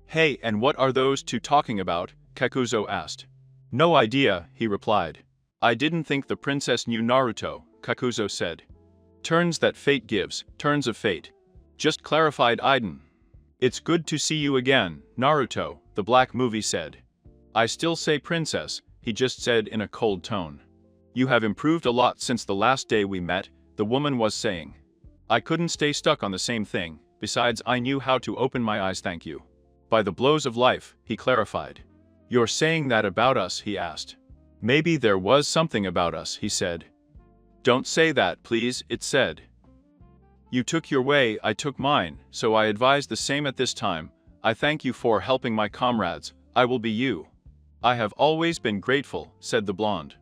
Speaker 2: Hey, and what are those two talking about? Kakuzo asked. No idea, he replied. I didn't think the princess knew Naruto, Kakuzo said. Turns that fate gives, turns of fate. Just clarified Iden. It's good to see you again, Naruto, the black movie said. I still say princess, he just said in a cold tone. You have improved a lot since the last day we met, the woman was saying. I couldn't stay stuck on the same thing, besides I knew how to open my eyes, thank you. By the blows of life, he clarified. You're saying that about us, he asked. Maybe there was something about us, he said. Don't say that, please, it said. You took your way, I took mine, so I advise the same at this time. I thank you for helping my comrades, I will be you. I have always been grateful, said the blonde.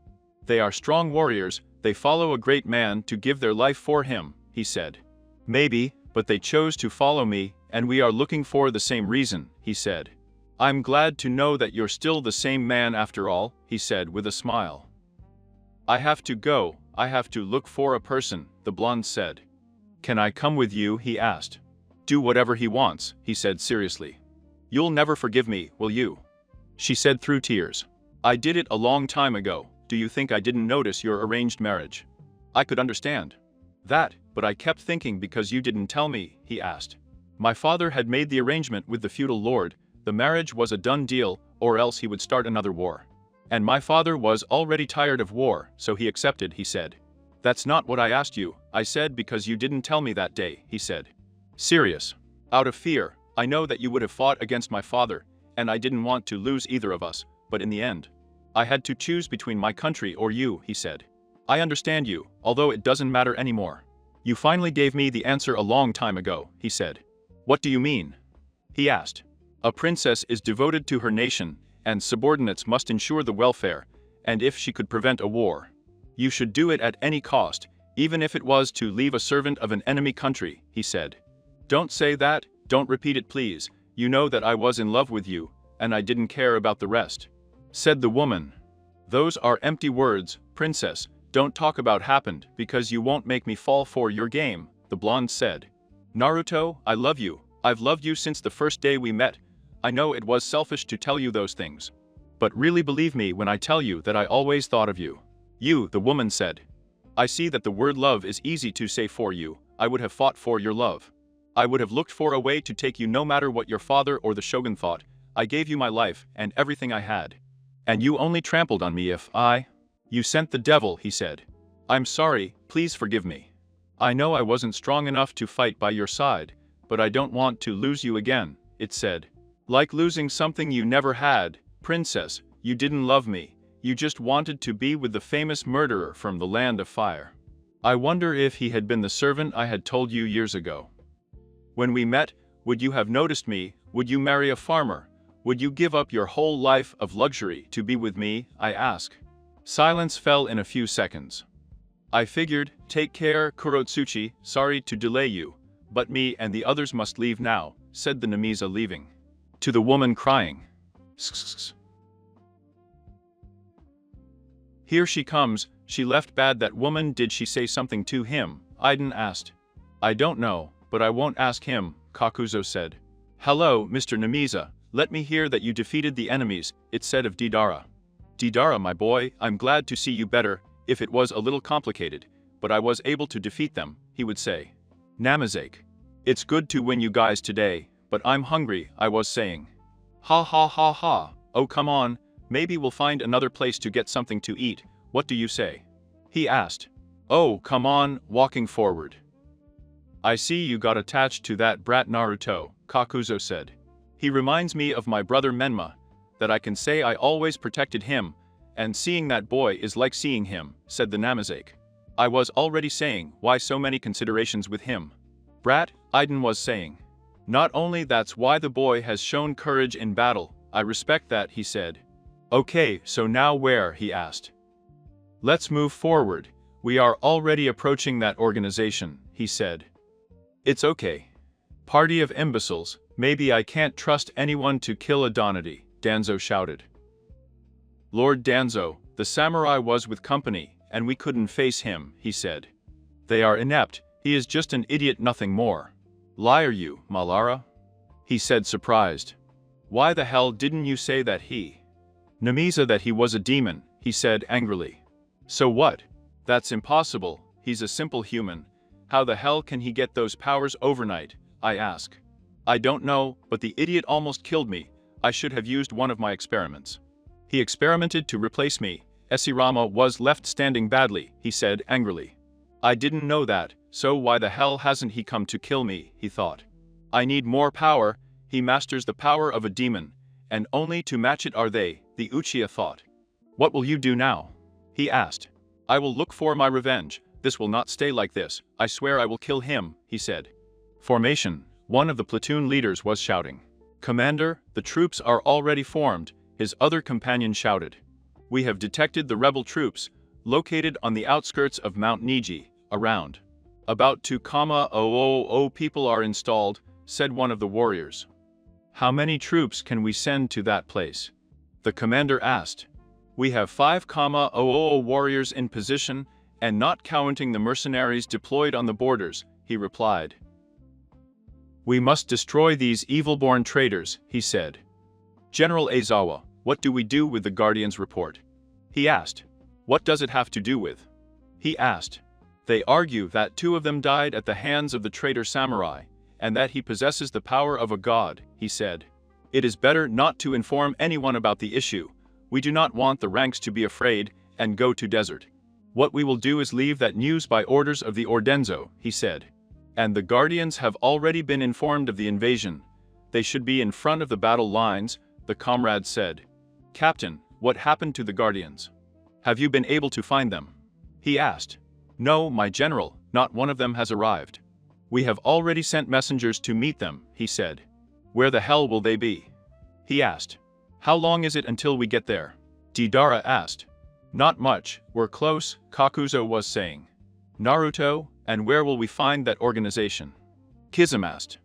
Speaker 2: They are strong warriors, they follow a great man to give their life for him, he said. Maybe, but they chose to follow me, and we are looking for the same reason, he said. I'm glad to know that you're still the same man after all, he said with a smile. I have to go, I have to look for a person, the blonde said. Can I come with you, he asked. Do whatever he wants, he said seriously. You'll never forgive me, will you? She said through tears. I did it a long time ago, do you think I didn't notice your arranged marriage? I could understand that, but I kept thinking because you didn't tell me, he asked. My father had made the arrangement with the feudal lord, the marriage was a done deal, or else he would start another war. And my father was already tired of war, so he accepted, he said. That's not what I asked you, I said because you didn't tell me that day, he said. Serious. Out of fear, I know that you would have fought against my father, and I didn't want to lose either of us, but in the end, I had to choose between my country or you, he said. I understand you, although it doesn't matter anymore. You finally gave me the answer a long time ago, he said. What do you mean? He asked. A princess is devoted to her nation, and subordinates must ensure the welfare, and if she could prevent a war, you should do it at any cost, even if it was to leave a servant of an enemy country, he said. Don't say that, don't repeat it please, you know that I was in love with you, and I didn't care about the rest, said the woman. Those are empty words, princess, don't talk about happened because you won't make me fall for your game, the blonde said. Naruto, I love you, I've loved you since the first day we met. I know it was selfish to tell you those things, but really believe me when I tell you that I always thought of you. You, the woman said. I see that the word love is easy to say for you, I would have fought for your love. I would have looked for a way to take you no matter what your father or the shogun thought. I gave you my life and everything I had. And you only trampled on me if You sent the devil, he said. I'm sorry, please forgive me. I know I wasn't strong enough to fight by your side, but I don't want to lose you again, it said. Like losing something you never had, princess, you didn't love me, you just wanted to be with the famous murderer from the land of fire. I wonder if he had been the servant I had told you years ago. When we met, would you have noticed me, would you marry a farmer, would you give up your whole life of luxury to be with me, I ask. Silence fell in a few seconds. I figured, take care, Kurotsuchi, sorry to delay you, but me and the others must leave now, said the Namisa leaving. To the woman crying. Here she comes, she left bad that woman, did she say something to him? Iden asked. I don't know, but I won't ask him, Kakuzo said. Hello, Mr. Namisa, let me hear that you defeated the enemies, it said of Deidara. Deidara, my boy, I'm glad to see you better, if it was a little complicated, but I was able to defeat them, he would say. Namazake. It's good to win you guys today, but I'm hungry, I was saying. Ha ha ha ha, oh come on, maybe we'll find another place to get something to eat, what do you say? He asked. Oh, come on, walking forward. I see you got attached to that brat Naruto, Kakuzo said. He reminds me of my brother Menma, that I can say I always protected him, and seeing that boy is like seeing him, said the Namazake. I was already saying, why so many considerations with him? Brat, Iden was saying. Not only that's why the boy has shown courage in battle, I respect that, he said. Okay, so now where, he asked. Let's move forward, we are already approaching that organization, he said. It's okay. Party of imbeciles, maybe I can't trust anyone to kill Adonati, Danzo shouted. Lord Danzo, the samurai was with company, and we couldn't face him, he said. They are inept, he is just an idiot, nothing more. Liar you, Malara? He said surprised. Why the hell didn't you say that he? Namisa that he was a demon, he said angrily. So what? That's impossible, he's a simple human. How the hell can he get those powers overnight, I ask. I don't know, but the idiot almost killed me, I should have used one of my experiments. He experimented to replace me, Esirama was left standing badly, he said angrily. I didn't know that, so why the hell hasn't he come to kill me, he thought. I need more power, he masters the power of a demon, and only to match it are they, the Uchiha thought. What will you do now? He asked. I will look for my revenge, this will not stay like this, I swear I will kill him, he said. Formation, one of the platoon leaders was shouting. Commander, the troops are already formed, his other companion shouted. We have detected the rebel troops, located on the outskirts of Mount Niji, around. About 2,000 people are installed, said one of the warriors. How many troops can we send to that place? The commander asked. We have 5,000 warriors in position, and not counting the mercenaries deployed on the borders, he replied. We must destroy these evil-born traitors, he said. General Aizawa, what do we do with the Guardian's report? He asked. What does it have to do with? He asked. They argue that 2 of them died at the hands of the traitor samurai, and that he possesses the power of a god, he said. It is better not to inform anyone about the issue. We do not want the ranks to be afraid and go to desert. What we will do is leave that news by orders of the Ordenzo, he said. And the Guardians have already been informed of the invasion. They should be in front of the battle lines, the comrade said. Captain, what happened to the Guardians? Have you been able to find them? He asked. No, my general, not one of them has arrived. We have already sent messengers to meet them, he said. Where the hell will they be? He asked. How long is it until we get there? Deidara asked. Not much, we're close, Kakuzo was saying. Naruto, and where will we find that organization? Kizum asked.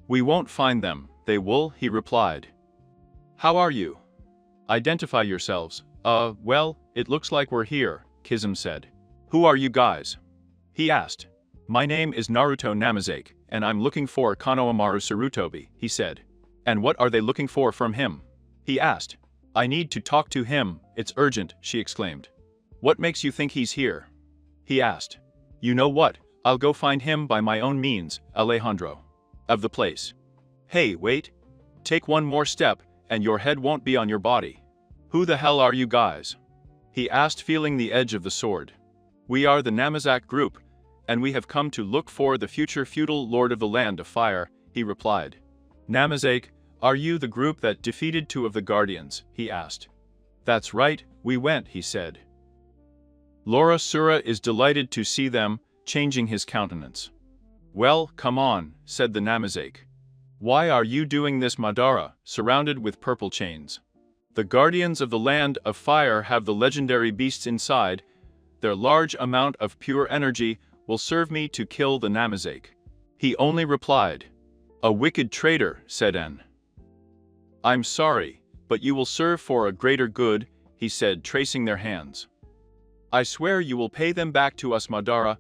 Speaker 2: We won't find them, they will, he replied. How are you? Identify yourselves. Well, it looks like we're here, Kizum said. Who are you guys? He asked. My name is Naruto Namazake, and I'm looking for Konohamaru Sarutobi, he said. And what are they looking for from him? He asked. I need to talk to him, it's urgent, she exclaimed. What makes you think he's here? He asked. You know what, I'll go find him by my own means, Alejandro. Of the place. Hey, wait. Take one more step, and your head won't be on your body. Who the hell are you guys? He asked, feeling the edge of the sword. We are the Namazake group, and we have come to look for the future feudal lord of the Land of Fire, he replied. Namazake, are you the group that defeated 2 of the guardians? He asked. That's right, we went, he said. Laura Sura is delighted to see them, changing his countenance. Well, come on, said the Namazake. Why are you doing this, Madara, surrounded with purple chains? The guardians of the Land of Fire have the legendary beasts inside. Their large amount of pure energy will serve me to kill the Namazake. He only replied. A wicked traitor, said En. I'm sorry, but you will serve for a greater good, he said, tracing their hands. I swear you will pay them back to us, Madara,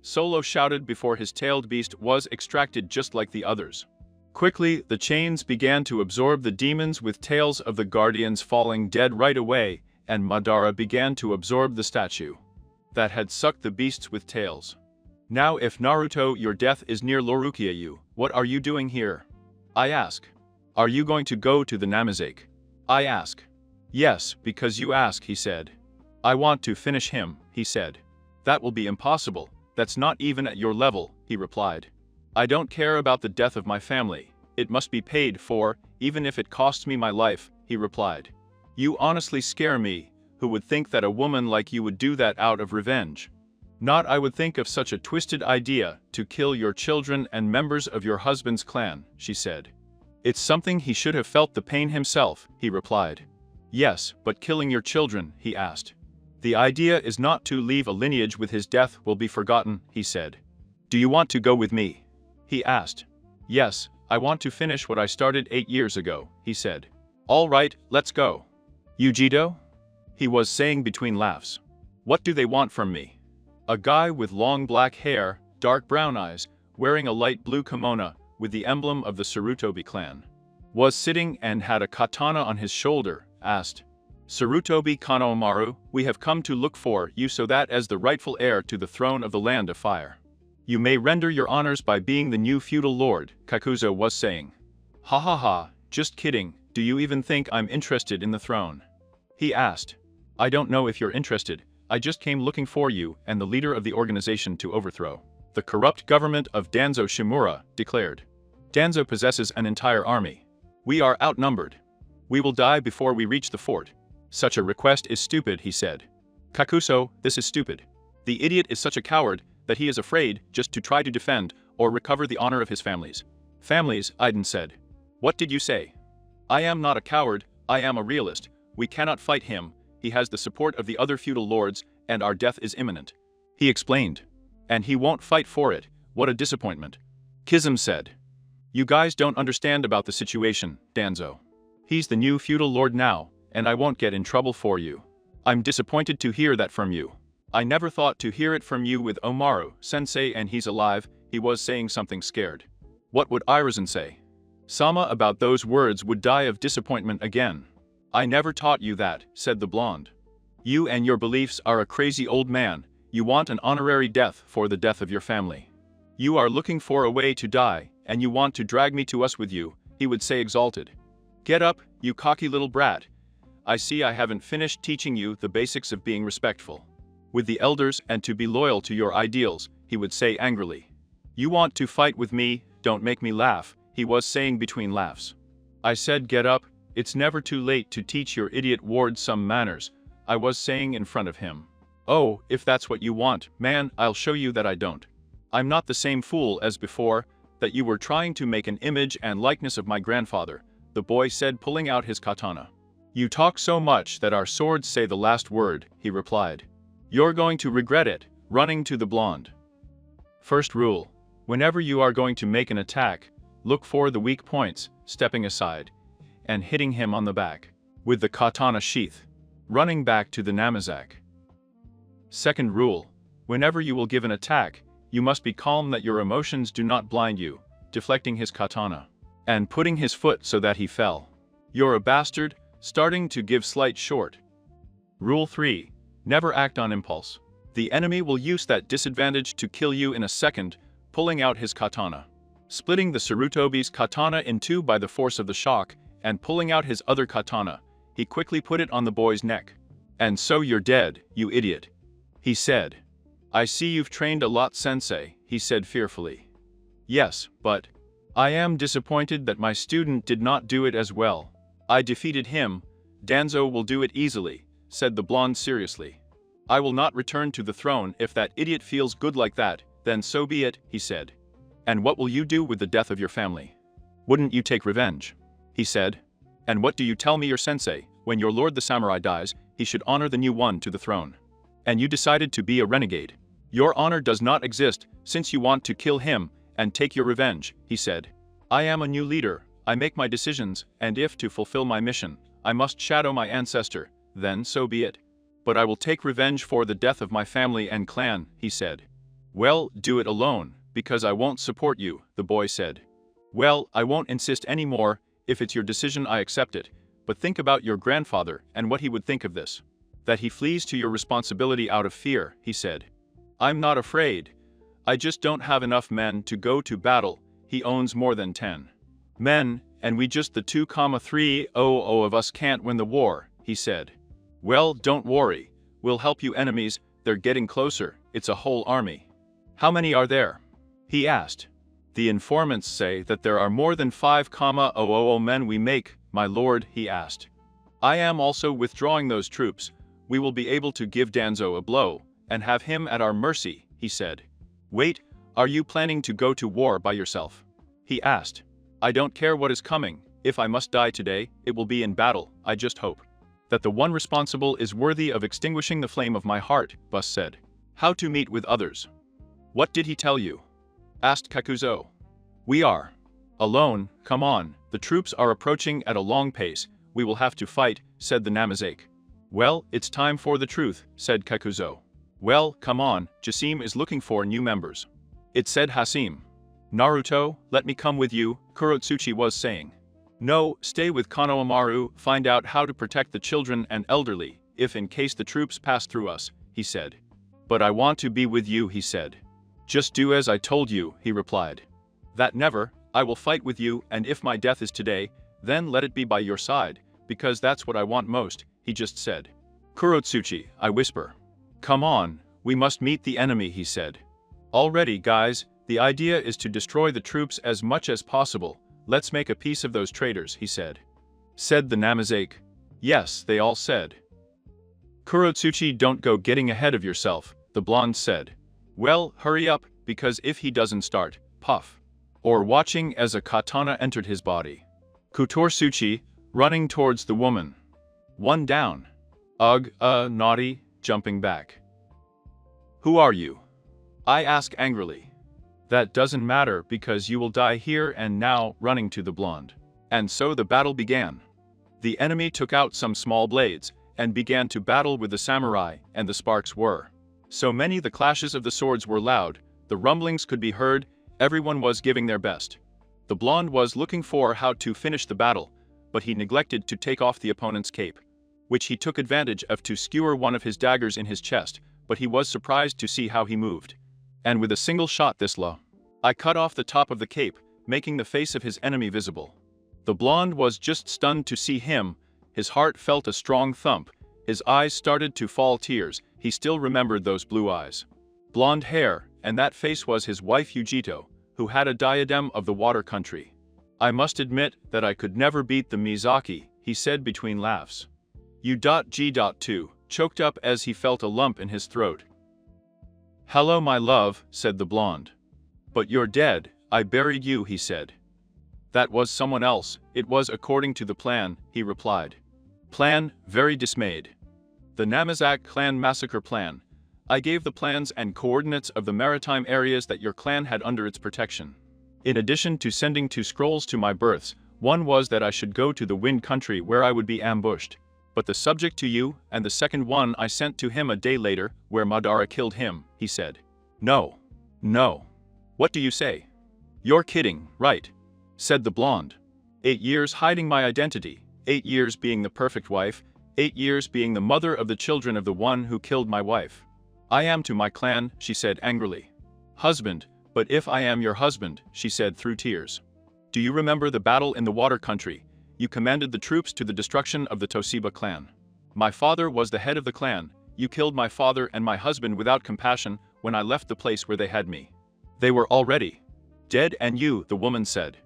Speaker 2: Solo shouted before his tailed beast was extracted just like the others. Quickly, the chains began to absorb the demons with tails of the guardians falling dead right away, and Madara began to absorb the statue that had sucked the beasts with tails. Now if Naruto, your death is near Lorukiayu, what are you doing here? I ask. Are you going to go to the Namazake? I ask. Yes, because you ask, he said. I want to finish him, he said. That will be impossible, that's not even at your level, he replied. I don't care about the death of my family, it must be paid for, even if it costs me my life, he replied. You honestly scare me, who would think that a woman like you would do that out of revenge? Not I would think of such a twisted idea, to kill your children and members of your husband's clan, she said. It's something he should have felt the pain himself, he replied. Yes, but killing your children, he asked. The idea is not to leave a lineage with his death will be forgotten, he said. Do you want to go with me? He asked. Yes, I want to finish what I started 8 years ago, he said. All right, let's go. Yujido? He was saying between laughs. What do they want from me? A guy with long black hair, dark brown eyes, wearing a light blue kimono, with the emblem of the Sarutobi clan, was sitting and had a katana on his shoulder, asked. Sarutobi Konohamaru, we have come to look for you so that as the rightful heir to the throne of the Land of Fire, you may render your honors by being the new feudal lord, Kakuzo was saying. Ha ha ha, just kidding, do you even think I'm interested in the throne? He asked. I don't know if you're interested, I just came looking for you and the leader of the organization to overthrow the corrupt government of Danzo Shimura, declared. Danzo possesses an entire army. We are outnumbered. We will die before we reach the fort. Such a request is stupid, he said. Kakuso, this is stupid. The idiot is such a coward that he is afraid just to try to defend or recover the honor of his families. Families, Iden said. What did you say? I am not a coward, I am a realist. We cannot fight him, he has the support of the other feudal lords, and our death is imminent. He explained. And he won't fight for it, what a disappointment. Kizum said. You guys don't understand about the situation, Danzo. He's the new feudal lord now, and I won't get in trouble for you. I'm disappointed to hear that from you. I never thought to hear it from you with Omaru, sensei, and he's alive, he was saying something scared. What would Irizen say? Sama about those words would die of disappointment again. I never taught you that, said the blonde. You and your beliefs are a crazy old man, you want an honorary death for the death of your family. You are looking for a way to die, and you want to drag me to us with you, he would say exalted. Get up, you cocky little brat. I see I haven't finished teaching you the basics of being respectful with the elders and to be loyal to your ideals, he would say angrily. You want to fight with me, don't make me laugh, he was saying between laughs. I said get up, it's never too late to teach your idiot ward some manners, I was saying in front of him. Oh, if that's what you want, man, I'll show you that I don't. I'm not the same fool as before, that you were trying to make an image and likeness of my grandfather, the boy said, pulling out his katana. You talk so much that our swords say the last word, he replied. You're going to regret it, running to the blonde. First rule: whenever you are going to make an attack, look for the weak points, stepping aside, and hitting him on the back, with the katana sheath, running back to the namazak. Second rule: whenever you will give an attack, you must be calm that your emotions do not blind you, deflecting his katana, and putting his foot so that he fell. You're a bastard, starting to give slight short. Rule 3. Never act on impulse. The enemy will use that disadvantage to kill you in a second, pulling out his katana. Splitting the Sarutobi's katana in two by the force of the shock, and pulling out his other katana, he quickly put it on the boy's neck. And so you're dead, you idiot, he said. I see you've trained a lot, sensei, he said fearfully. Yes, but I am disappointed that my student did not do it as well. I defeated him. Danzo will do it easily, said the blonde seriously. I will not return to the throne. If that idiot feels good like that, then so be it, he said. And what will you do with the death of your family? Wouldn't you take revenge? He said. And what do you tell me, your sensei? When your lord the samurai dies, he should honor the new one to the throne. And you decided to be a renegade. Your honor does not exist, since you want to kill him and take your revenge, he said. I am a new leader, I make my decisions, and if to fulfill my mission, I must shadow my ancestor, then so be it. But I will take revenge for the death of my family and clan, he said. Well, do it alone, because I won't support you, the boy said. Well, I won't insist any more. If it's your decision, I accept it, but think about your grandfather and what he would think of this. That he flees to your responsibility out of fear, he said. I'm not afraid. I just don't have enough men to go to battle. He owns more than 10 men, and we just the 2,300 of us can't win the war, he said. Well, don't worry. We'll help you enemies, they're getting closer, it's a whole army. How many are there? He asked. The informants say that there are more than 5,000 men we make, my lord, he asked. I am also withdrawing those troops. We will be able to give Danzo a blow, and have him at our mercy, he said. Wait, are you planning to go to war by yourself? He asked. I don't care what is coming. If I must die today, it will be in battle. I just hope that the one responsible is worthy of extinguishing the flame of my heart, Bus said. How to meet with others? What did he tell you? Asked Kakuzo. We are alone, come on, the troops are approaching at a long pace, we will have to fight, said the Namazake. Well, it's time for the truth, said Kakuzo. Well, come on, Jasim is looking for new members. It said Hasim. Naruto, let me come with you, Kurotsuchi was saying. No, stay with Konohamaru, find out how to protect the children and elderly, if in case the troops pass through us, he said. But I want to be with you, he said. Just do as I told you, he replied. That never, I will fight with you, and if my death is today, then let it be by your side, because that's what I want most, he just said. Kurotsuchi, I whisper. Come on, we must meet the enemy, he said. Already, guys, the idea is to destroy the troops as much as possible. Let's make a piece of those traitors, he said. Said the Namazake. Yes, they all said. Kurotsuchi, don't go getting ahead of yourself, the blonde said. Well, hurry up, because if he doesn't start, puff. Or watching as a katana entered his body. Kutorsuchi, running towards the woman. One down. Ugh, naughty, jumping back. Who are you? I ask angrily. That doesn't matter because you will die here and now, running to the blonde. And so the battle began. The enemy took out some small blades and began to battle with the samurai, and the sparks were so many, the clashes of the swords were loud, the rumblings could be heard, everyone was giving their best. The blonde was looking for how to finish the battle, but he neglected to take off the opponent's cape, which he took advantage of to skewer one of his daggers in his chest, but he was surprised to see how he moved. And with a single shot this low, I cut off the top of the cape, making the face of his enemy visible. The blonde was just stunned to see him, his heart felt a strong thump, his eyes started to fall tears, he still remembered those blue eyes. Blonde hair, and that face was his wife Yujito, who had a diadem of the water country. I must admit that I could never beat the Mizaki, he said between laughs. U.G.2, choked up as he felt a lump in his throat. Hello my love, said the blonde. But you're dead, I buried you, he said. That was someone else, it was according to the plan, he replied. Plan, very dismayed. The Namazak clan massacre plan. I gave the plans and coordinates of the maritime areas that your clan had under its protection. In addition to sending 2 scrolls to my berths, one was that I should go to the Wind Country where I would be ambushed. But the subject to you, and the second one I sent to him a day later, where Madara killed him, he said. No. No. What do you say? You're kidding, right? Said the blonde. 8 years hiding my identity, 8 years being the perfect wife, 8 years being the mother of the children of the one who killed my wife. I am to my clan, she said angrily. Husband, but if I am your husband, she said through tears. Do you remember the battle in the water country? You commanded the troops to the destruction of the Toshiba clan. My father was the head of the clan. You killed my father and my husband without compassion when I left the place where they had me. They were already dead and you, the woman said.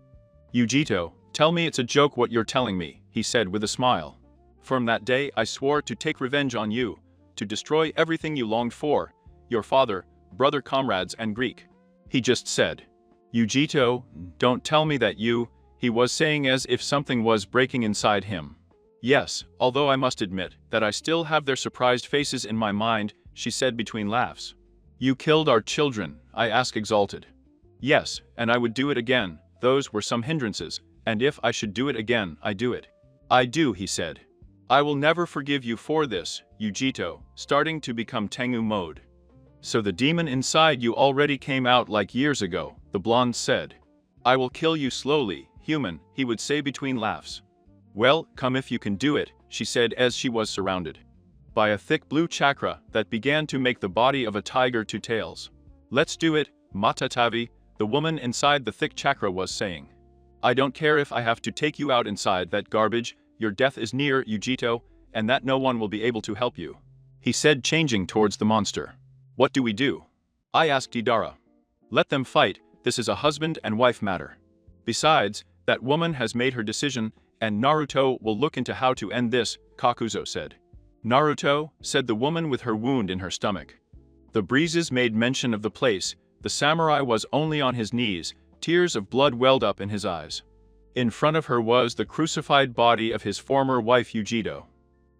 Speaker 2: Yujito, tell me it's a joke what you're telling me, he said with a smile. From that day I swore to take revenge on you, to destroy everything you longed for, your father, brother, comrades and Greek. He just said. Yujito, don't tell me that you, he was saying as if something was breaking inside him. Yes, although I must admit that I still have their surprised faces in my mind, she said between laughs. You killed our children, I asked exalted. Yes, and I would do it again, those were some hindrances, and if I should do it again, I do it. I do, he said. I will never forgive you for this, Yujito, starting to become Tengu mode. So the demon inside you already came out like years ago, the blonde said. I will kill you slowly, human, he would say between laughs. Well, come if you can do it, she said as she was surrounded by a thick blue chakra that began to make the body of a tiger 2 tails. Let's do it, Matatavi, the woman inside the thick chakra was saying. I don't care if I have to take you out inside that garbage, your death is near, Yujito, and that no one will be able to help you. He said, changing towards the monster. What do we do? I asked Idara. Let them fight, this is a husband and wife matter. Besides, that woman has made her decision, and Naruto will look into how to end this, Kakuzo said. Naruto, said the woman with her wound in her stomach. The breezes made mention of the place, the samurai was only on his knees, tears of blood welled up in his eyes. In front of her was the crucified body of his former wife Yujito.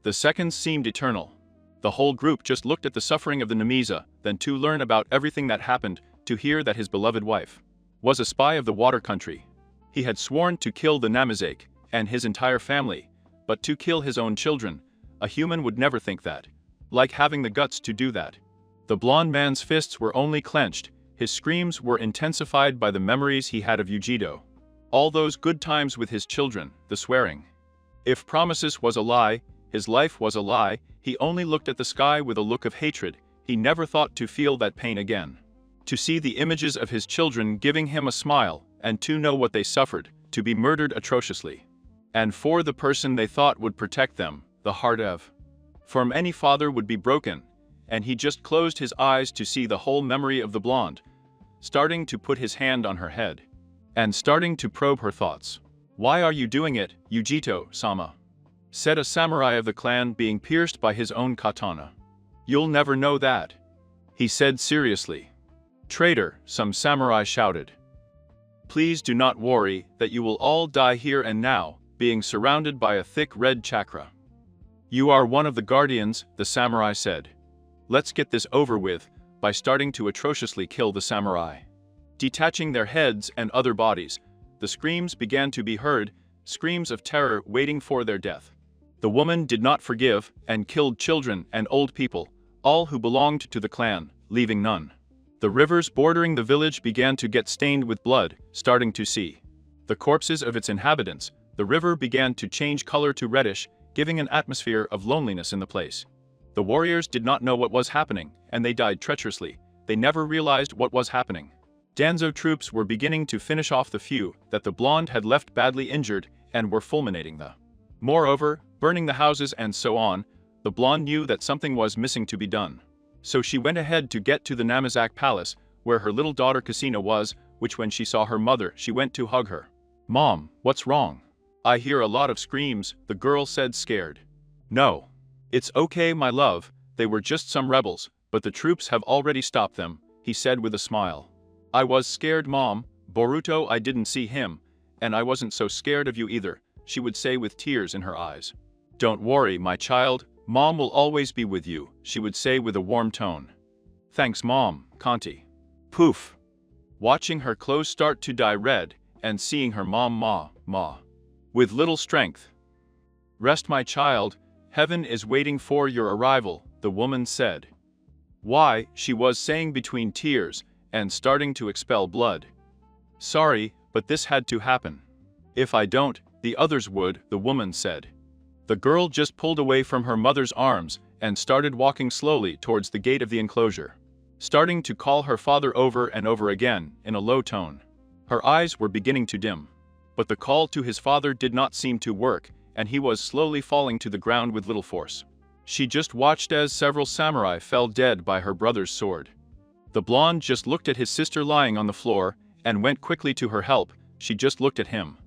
Speaker 2: The seconds seemed eternal. The whole group just looked at the suffering of the Namiza, then to learn about everything that happened, to hear that his beloved wife was a spy of the water country. He had sworn to kill the Namazake and his entire family, but to kill his own children, a human would never think that. Like having the guts to do that. The blond man's fists were only clenched, his screams were intensified by the memories he had of Yujito. All those good times with his children, the swearing. If promises was a lie, his life was a lie, he only looked at the sky with a look of hatred, he never thought to feel that pain again. To see the images of his children giving him a smile, and to know what they suffered, to be murdered atrociously. And for the person they thought would protect them, the heart of from any father would be broken, and he just closed his eyes to see the whole memory of the blonde, starting to put his hand on her head, and starting to probe her thoughts. Why are you doing it, Yujito-sama? Said a samurai of the clan being pierced by his own katana. You'll never know that, he said seriously. Traitor, some samurai shouted. Please do not worry that you will all die here and now, being surrounded by a thick red chakra. You are one of the guardians, the samurai said. Let's get this over with, by starting to atrociously kill the samurai. Detaching their heads and other bodies, the screams began to be heard, screams of terror waiting for their death. The woman did not forgive, and killed children and old people, all who belonged to the clan, leaving none. The rivers bordering the village began to get stained with blood, starting to see the corpses of its inhabitants. The river began to change color to reddish, giving an atmosphere of loneliness in the place. The warriors did not know what was happening, and they died treacherously. They never realized what was happening. Danzo troops were beginning to finish off the few that the blonde had left badly injured, and were fulminating the moreover, burning the houses and so on. The blonde knew that something was missing to be done. So she went ahead to get to the Namazak palace, where her little daughter Kushina was, which when she saw her mother she went to hug her. Mom, what's wrong? I hear a lot of screams, the girl said scared. No. It's okay my love, they were just some rebels, but the troops have already stopped them, he said with a smile. I was scared, Mom. Boruto, I didn't see him, and I wasn't so scared of you either, she would say with tears in her eyes. Don't worry, my child, Mom will always be with you, she would say with a warm tone. Thanks, Mom, Kanti. Poof. Watching her clothes start to dye red, and seeing her mom ma, with little strength. Rest, my child, heaven is waiting for your arrival, the woman said. Why, she was saying between tears, and starting to expel blood. Sorry, but this had to happen. If I don't, the others would, the woman said. The girl just pulled away from her mother's arms, and started walking slowly towards the gate of the enclosure, starting to call her father over and over again, in a low tone. Her eyes were beginning to dim. But the call to his father did not seem to work, and he was slowly falling to the ground with little force. She just watched as several samurai fell dead by her brother's sword. The blonde just looked at his sister lying on the floor, and went quickly to her help. She just looked at him,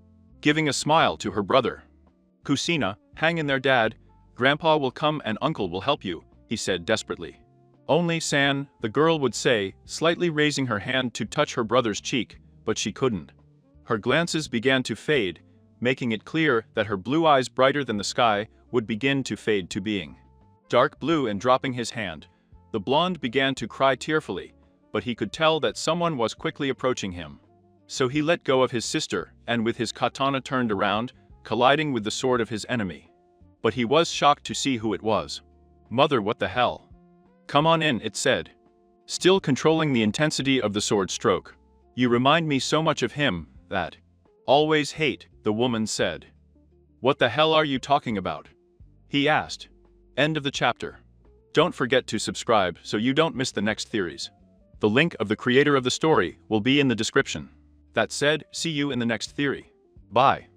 Speaker 2: giving a smile to her brother. Kushina, hang in there, Dad. Grandpa will come and Uncle will help you, he said desperately. Only San, the girl would say, slightly raising her hand to touch her brother's cheek, but she couldn't. Her glances began to fade, making it clear that her blue eyes, brighter than the sky, would begin to fade to being dark blue, and dropping his hand, the blonde began to cry tearfully, but he could tell that someone was quickly approaching him. So he let go of his sister, and with his katana turned around, colliding with the sword of his enemy. But he was shocked to see who it was. Mother, what the hell? Come on in, it said, still controlling the intensity of the sword stroke. You remind me so much of him, that always hate, the woman said. What the hell are you talking about? He asked. End of the chapter. Don't forget to subscribe so you don't miss the next theories. The link of the creator of the story will be in the description. That said, see you in the next theory. Bye.